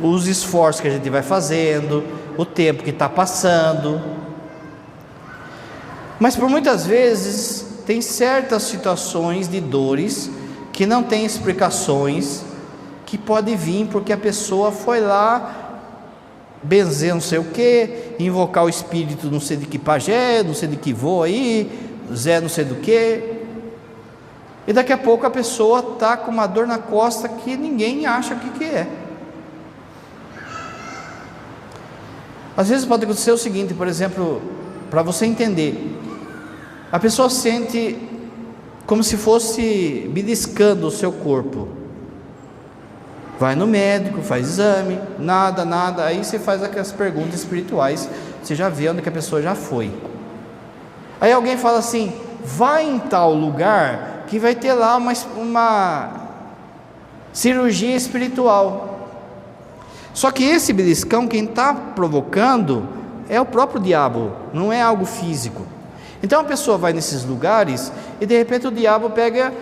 Os esforços que a gente vai fazendo, o tempo que está passando. Mas por muitas vezes tem certas situações de dores que não tem explicações, que pode vir porque a pessoa foi lá benzer não sei o que, invocar o espírito não sei de que pajé, não sei de que vô aí, Zé não sei do que, e daqui a pouco a pessoa está com uma dor na costa que ninguém acha o que é. Às vezes pode acontecer o seguinte, por exemplo, para você entender, a pessoa sente como se fosse beliscando o seu corpo, vai no médico, faz exame, nada, aí você faz aquelas perguntas espirituais, você já vê onde que a pessoa já foi. Aí alguém fala assim, vai em tal lugar que vai ter lá uma cirurgia espiritual. Só que esse beliscão, quem está provocando é o próprio diabo, não é algo físico. Então a pessoa vai nesses lugares e de repente o diabo pega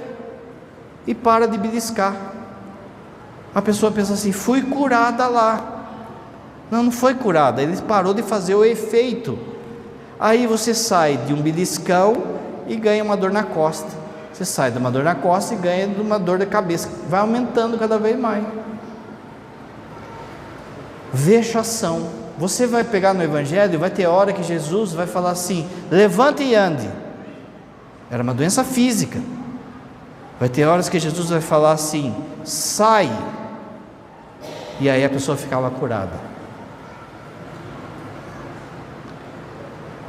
e para de beliscar. A pessoa pensa assim, fui curada lá. Não foi curada, ele parou de fazer o efeito. Aí você sai de um beliscão e ganha uma dor na costa. Você sai de uma dor na costa e ganha de uma dor de cabeça, vai aumentando cada vez mais. Vexação. Você vai pegar no Evangelho, vai ter hora que Jesus vai falar assim, levante e ande. Era uma doença física. Vai ter horas que Jesus vai falar assim, sai. E aí a pessoa ficava curada.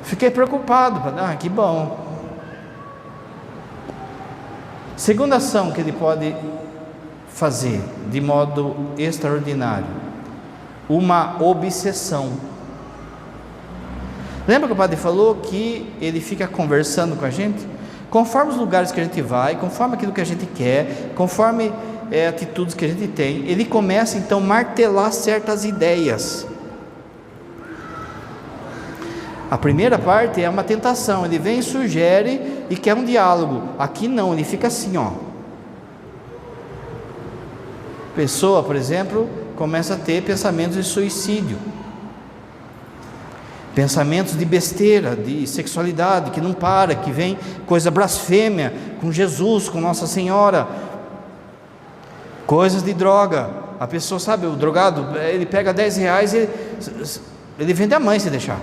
Fiquei preocupado, que bom. Segunda ação que ele pode fazer de modo extraordinário, uma obsessão. Lembra que o padre falou que ele fica conversando com a gente? Conforme os lugares que a gente vai, conforme aquilo que a gente quer, conforme atitudes que a gente tem, ele começa então a martelar certas ideias. A primeira parte é uma tentação, ele vem, sugere e quer um diálogo. Aqui não, ele fica assim, Pessoa, por exemplo, começa a ter pensamentos de suicídio, pensamentos de besteira, de sexualidade que não para, que vem coisa blasfêmia com Jesus, com Nossa Senhora, coisas de droga. A pessoa, sabe, o drogado, ele pega 10 reais e ele vende a mãe se deixar,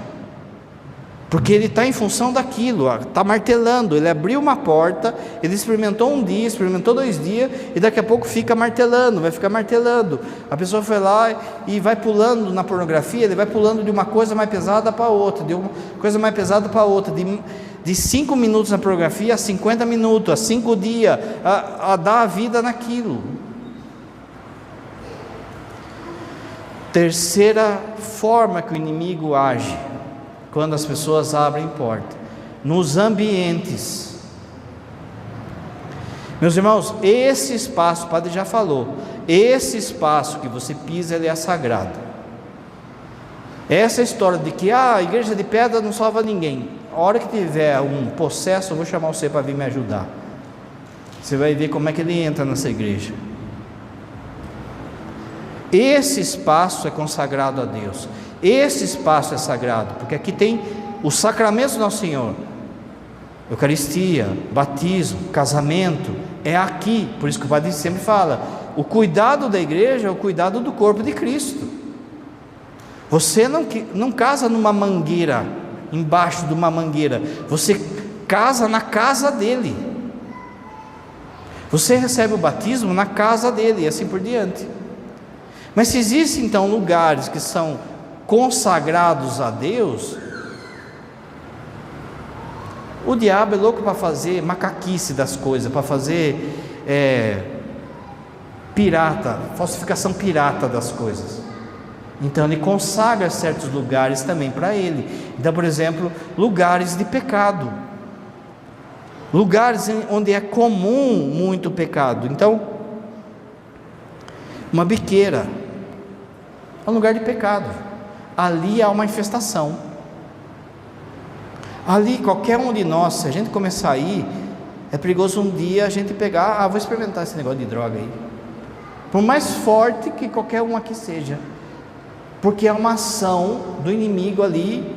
porque ele está em função daquilo, está martelando. Ele abriu uma porta, ele experimentou um dia, experimentou 2 dias, e daqui a pouco fica martelando, vai ficar martelando. A pessoa foi lá e vai pulando na pornografia, ele vai pulando de uma coisa mais pesada para outra, de uma coisa mais pesada para outra, de 5 minutos na pornografia a 50 minutos, a 5 dias, a dar a vida naquilo. Terceira forma que o inimigo age, quando as pessoas abrem porta, nos ambientes. Meus irmãos, esse espaço, o padre já falou, esse espaço que você pisa, ele é sagrado. Essa história de que a igreja de pedra não salva ninguém, a hora que tiver um possesso, eu vou chamar você para vir me ajudar. Você vai ver como é que ele entra nessa igreja. Esse espaço é consagrado a Deus. Esse espaço é sagrado, porque aqui tem os sacramentos do Nosso Senhor, Eucaristia, batismo, casamento, é aqui. Por isso que o padre sempre fala, o cuidado da igreja é o cuidado do corpo de Cristo. Você não casa numa mangueira, embaixo de uma mangueira, você casa na casa dele, você recebe o batismo na casa dele, e assim por diante. Mas se existem então lugares que são consagrados a Deus, o diabo é louco para fazer macaquice das coisas, para fazer falsificação pirata das coisas. Então ele consagra certos lugares também para ele. Então, por exemplo, lugares de pecado, lugares onde é comum muito pecado. Então, uma biqueira é um lugar de pecado. Ali há uma infestação. Ali, qualquer um de nós, se a gente começar a ir, é perigoso um dia a gente pegar, vou experimentar esse negócio de droga aí. Por mais forte que qualquer um aqui seja, porque é uma ação do inimigo ali.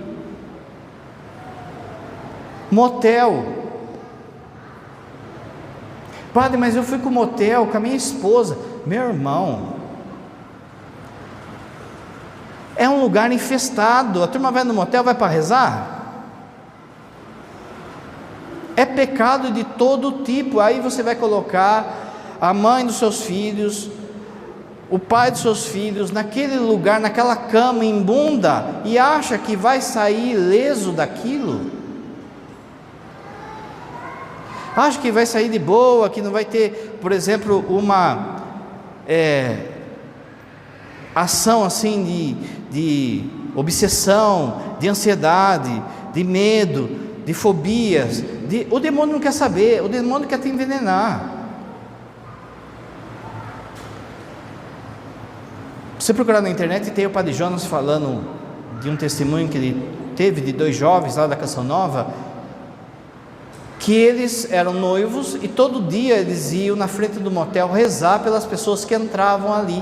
Motel. Padre, mas eu fui com o motel com a minha esposa. Meu irmão, é um lugar infestado. A turma vai no motel, vai para rezar? É pecado de todo tipo. Aí você vai colocar a mãe dos seus filhos, o pai dos seus filhos, naquele lugar, naquela cama imunda, e acha que vai sair ileso daquilo? Acha que vai sair de boa, que não vai ter, por exemplo, uma ação assim de obsessão, de ansiedade, de medo, de fobias. O demônio não quer saber, o demônio quer te envenenar. Você procurar na internet, tem o Padre Jonas falando de um testemunho que ele teve de 2 jovens lá da Canção Nova, que eles eram noivos e todo dia eles iam na frente do motel rezar pelas pessoas que entravam ali,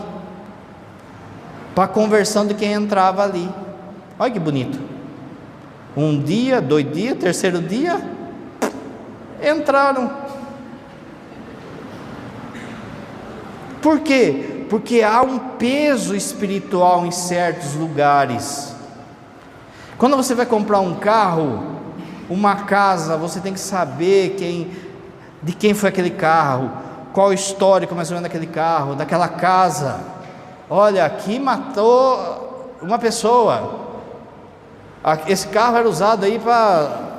para a conversão de quem entrava ali. Olha que bonito. Um dia, 2 dias, 3º dia, entraram. Por quê? Porque há um peso espiritual em certos lugares. Quando você vai comprar um carro, uma casa, você tem que saber de quem foi aquele carro, qual o histórico mais ou menos daquele carro, daquela casa. Olha, aqui matou uma pessoa, esse carro era usado aí para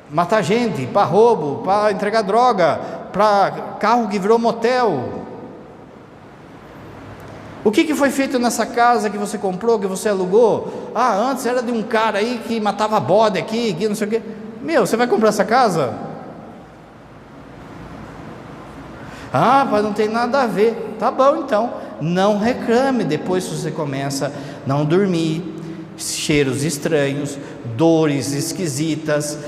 matar gente, para roubo, para entregar droga, para carro que virou motel. O que foi feito nessa casa que você comprou, que você alugou? Antes era de um cara aí que matava bode aqui, não sei o quê. Você vai comprar essa casa? Mas não tem nada a ver. Tá bom então, não reclame depois se você começa a não dormir, cheiros estranhos, dores esquisitas,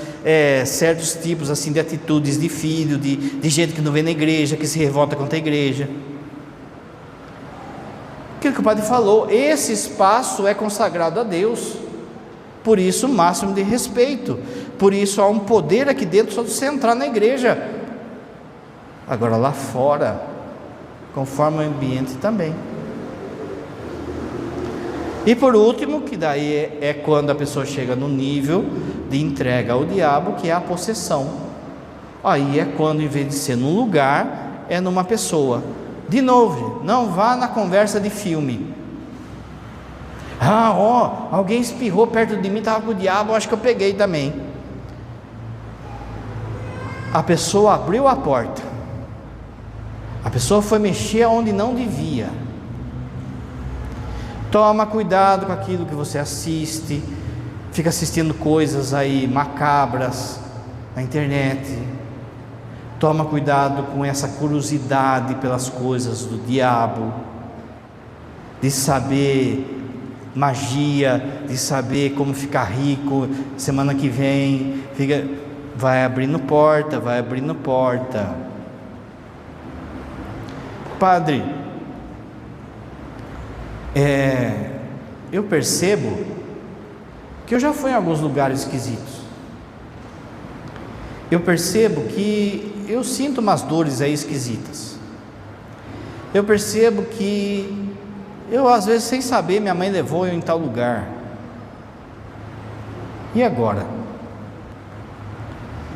certos tipos assim de atitudes de filho, de gente que não vem na igreja, que se revolta contra a igreja. Aquilo que o padre falou, esse espaço é consagrado a Deus, por isso o máximo de respeito, por isso há um poder aqui dentro só de você entrar na igreja. Agora lá fora, conforme o ambiente também. E por último, que daí é quando a pessoa chega no nível de entrega ao diabo, que é a possessão. Aí é quando, em vez de ser num lugar, é numa pessoa. De novo, não vá na conversa de filme. Alguém espirrou perto de mim, estava com o diabo, acho que eu peguei também. A pessoa abriu a porta, a pessoa foi mexer onde não devia. Toma cuidado com aquilo que você assiste, fica assistindo coisas aí macabras na internet. Toma cuidado com essa curiosidade pelas coisas do diabo, de saber magia, de saber como ficar rico semana que vem. Vai abrindo porta, vai abrindo porta. Padre, eu percebo que eu já fui em alguns lugares esquisitos. Eu percebo que eu sinto umas dores aí esquisitas. Eu percebo que eu, às vezes, sem saber, minha mãe levou eu em tal lugar. E agora?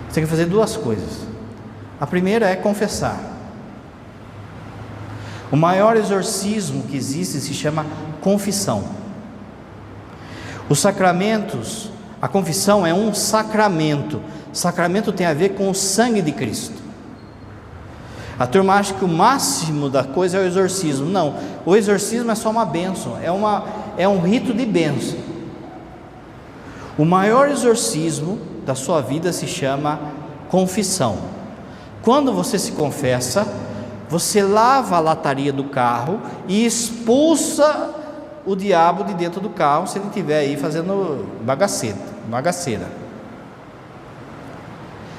Você tem que fazer 2 coisas. A primeira é confessar. O maior exorcismo que existe se chama confissão. Os sacramentos, a confissão é um sacramento. Sacramento tem a ver com o sangue de Cristo. A turma acha que o máximo da coisa é o exorcismo. Não, o exorcismo é só uma bênção, é um rito de bênção. O maior exorcismo da sua vida se chama confissão. Quando você se confessa, você lava a lataria do carro e expulsa o diabo de dentro do carro, se ele estiver aí fazendo bagaceira.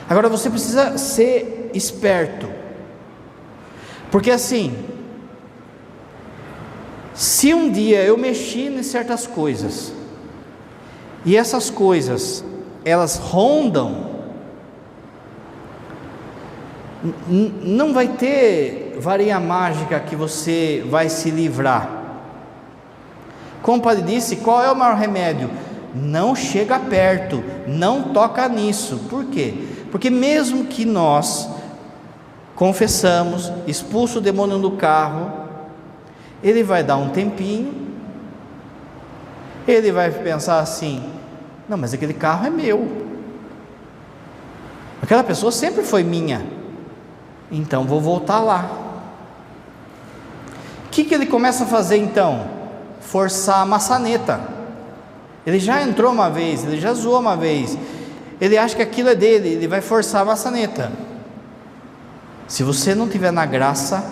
Agora você precisa ser esperto, porque assim, se um dia eu mexi em certas coisas, e essas coisas, elas rondam, não vai ter varinha mágica que você vai se livrar. Como o padre disse, qual é o maior remédio? Não chega perto, não toca nisso. Por quê? Porque mesmo que nós confessamos, expulsa o demônio do carro, ele vai dar um tempinho, ele vai pensar assim: não, mas aquele carro é meu, aquela pessoa sempre foi minha, então vou voltar lá. O que ele começa a fazer então? Forçar a maçaneta. Ele já entrou uma vez, ele já zoou uma vez, ele acha que aquilo é dele, ele vai forçar a maçaneta. Se você não estiver na graça,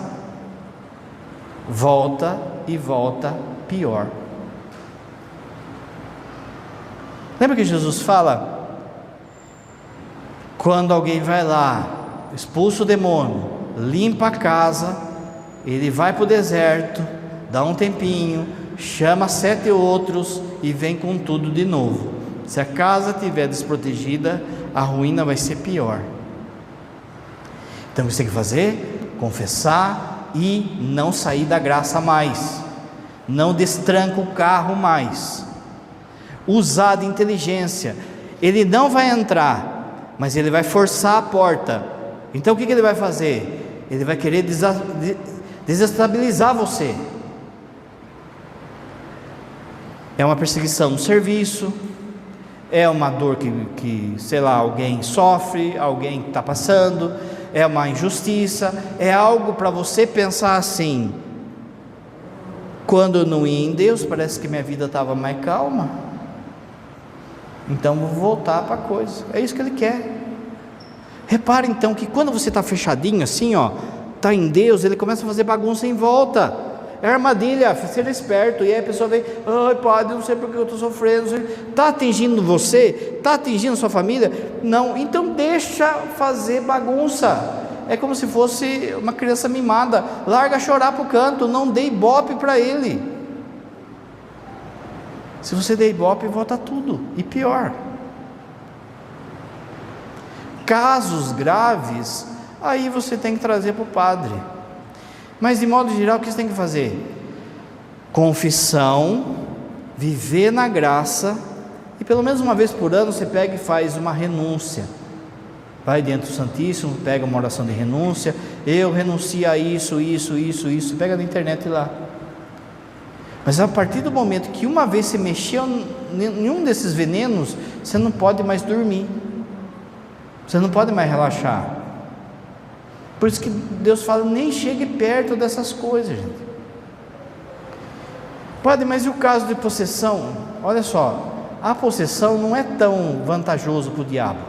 volta e volta pior. Lembra que Jesus fala, quando alguém vai lá, expulsa o demônio, limpa a casa, ele vai para o deserto, dá um tempinho, chama 7 outros e vem com tudo de novo. Se a casa estiver desprotegida, a ruína vai ser pior. Então o que você tem que fazer? Confessar e não sair da graça mais, não destranca o carro mais, usar de inteligência. Ele não vai entrar, mas ele vai forçar a porta. Então o que ele vai fazer? Ele vai querer desestabilizar você. É uma perseguição no serviço, é uma dor que sei lá, alguém sofre, alguém está passando, é uma injustiça, é algo para você pensar assim: quando eu não ia em Deus, parece que minha vida estava mais calma, então vou voltar para a coisa. É isso que ele quer. Repare então que quando você está fechadinho assim, está em Deus, ele começa a fazer bagunça em volta. É armadilha, seja esperto. E aí a pessoa vem: ai padre, não sei porque eu estou sofrendo. Está atingindo você? Está atingindo sua família? Não, então deixa fazer bagunça. É como se fosse uma criança mimada. Larga chorar para o canto, não dê ibope para ele. Se você der ibope, volta tudo, e pior. Casos graves, aí você tem que trazer para o padre. Mas de modo geral, o que você tem que fazer? Confissão, viver na graça, e pelo menos uma vez por ano você pega e faz uma renúncia. Vai dentro do Santíssimo, pega uma oração de renúncia. Eu renuncio a isso, pega na internet lá. Mas a partir do momento que uma vez você mexeu em um desses venenos, você não pode mais dormir, você não pode mais relaxar. Por isso que Deus fala: nem chegue perto dessas coisas, gente. Padre, mas e o caso de possessão? Olha só, a possessão não é tão vantajoso para o diabo.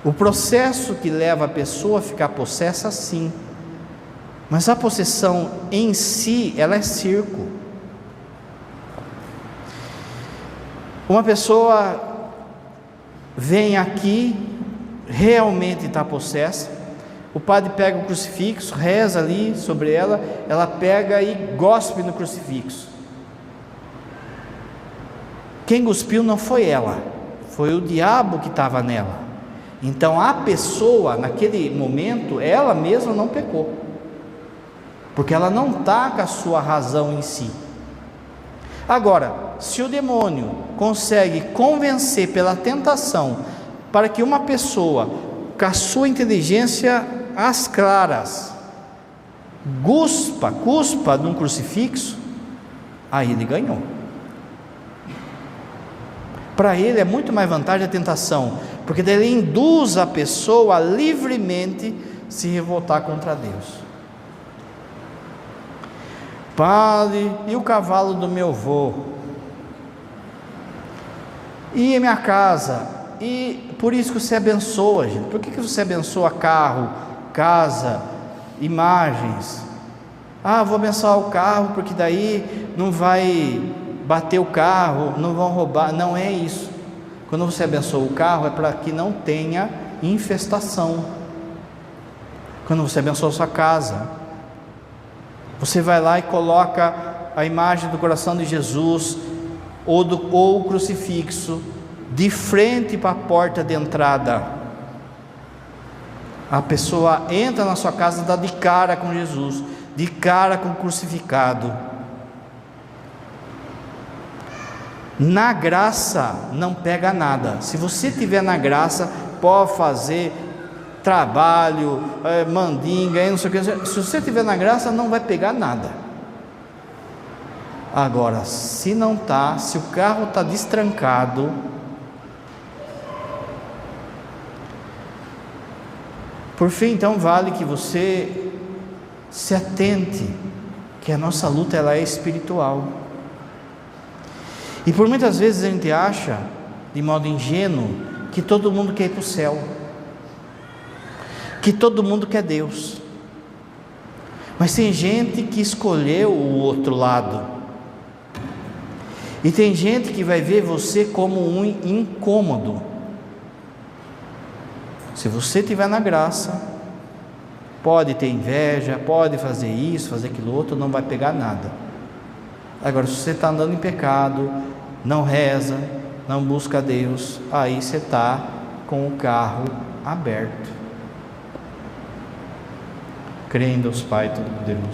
O processo que leva a pessoa a ficar possessa, sim, mas a possessão em si, ela é circo. Uma pessoa vem aqui, realmente está possessa, o padre pega o crucifixo, reza ali sobre ela, ela pega e gospe no crucifixo. Quem cuspiu não foi ela, foi o diabo que estava nela. Então a pessoa, naquele momento, ela mesma não pecou, porque ela não está com a sua razão em si. Agora, se o demônio consegue convencer pela tentação, para que uma pessoa com a sua inteligência às claras cuspa num crucifixo, aí ele ganhou. Para ele é muito mais vantagem a tentação, porque daí ele induz a pessoa a livremente se revoltar contra Deus. Padre, e o cavalo do meu avô? E a minha casa? E por isso que você abençoa, gente. Por que você abençoa carro, casa, imagens? Ah, vou abençoar o carro porque daí não vai bater o carro, não vão roubar. Não é isso. Quando você abençoa o carro, é para que não tenha infestação. Quando você abençoa a sua casa, você vai lá e coloca a imagem do coração de Jesus ou o crucifixo de frente para a porta de entrada. A pessoa entra na sua casa, dá de cara com Jesus, de cara com o crucificado. Na graça não pega nada. Se você estiver na graça, pode fazer trabalho, mandinga, não sei o que. Se você estiver na graça, não vai pegar nada. Agora, se não está, se o carro está destrancado, por fim, então, vale que você se atente, que a nossa luta ela é espiritual. E por muitas vezes a gente acha, de modo ingênuo, que todo mundo quer ir para o céu, que todo mundo quer Deus. Mas tem gente que escolheu o outro lado, e tem gente que vai ver você como um incômodo. Se você estiver na graça, pode ter inveja, pode fazer isso, fazer aquilo outro, não vai pegar nada. Agora, se você está andando em pecado, não reza, não busca Deus, aí você está com o carro aberto. Crê em Deus Pai Todo-Poderoso,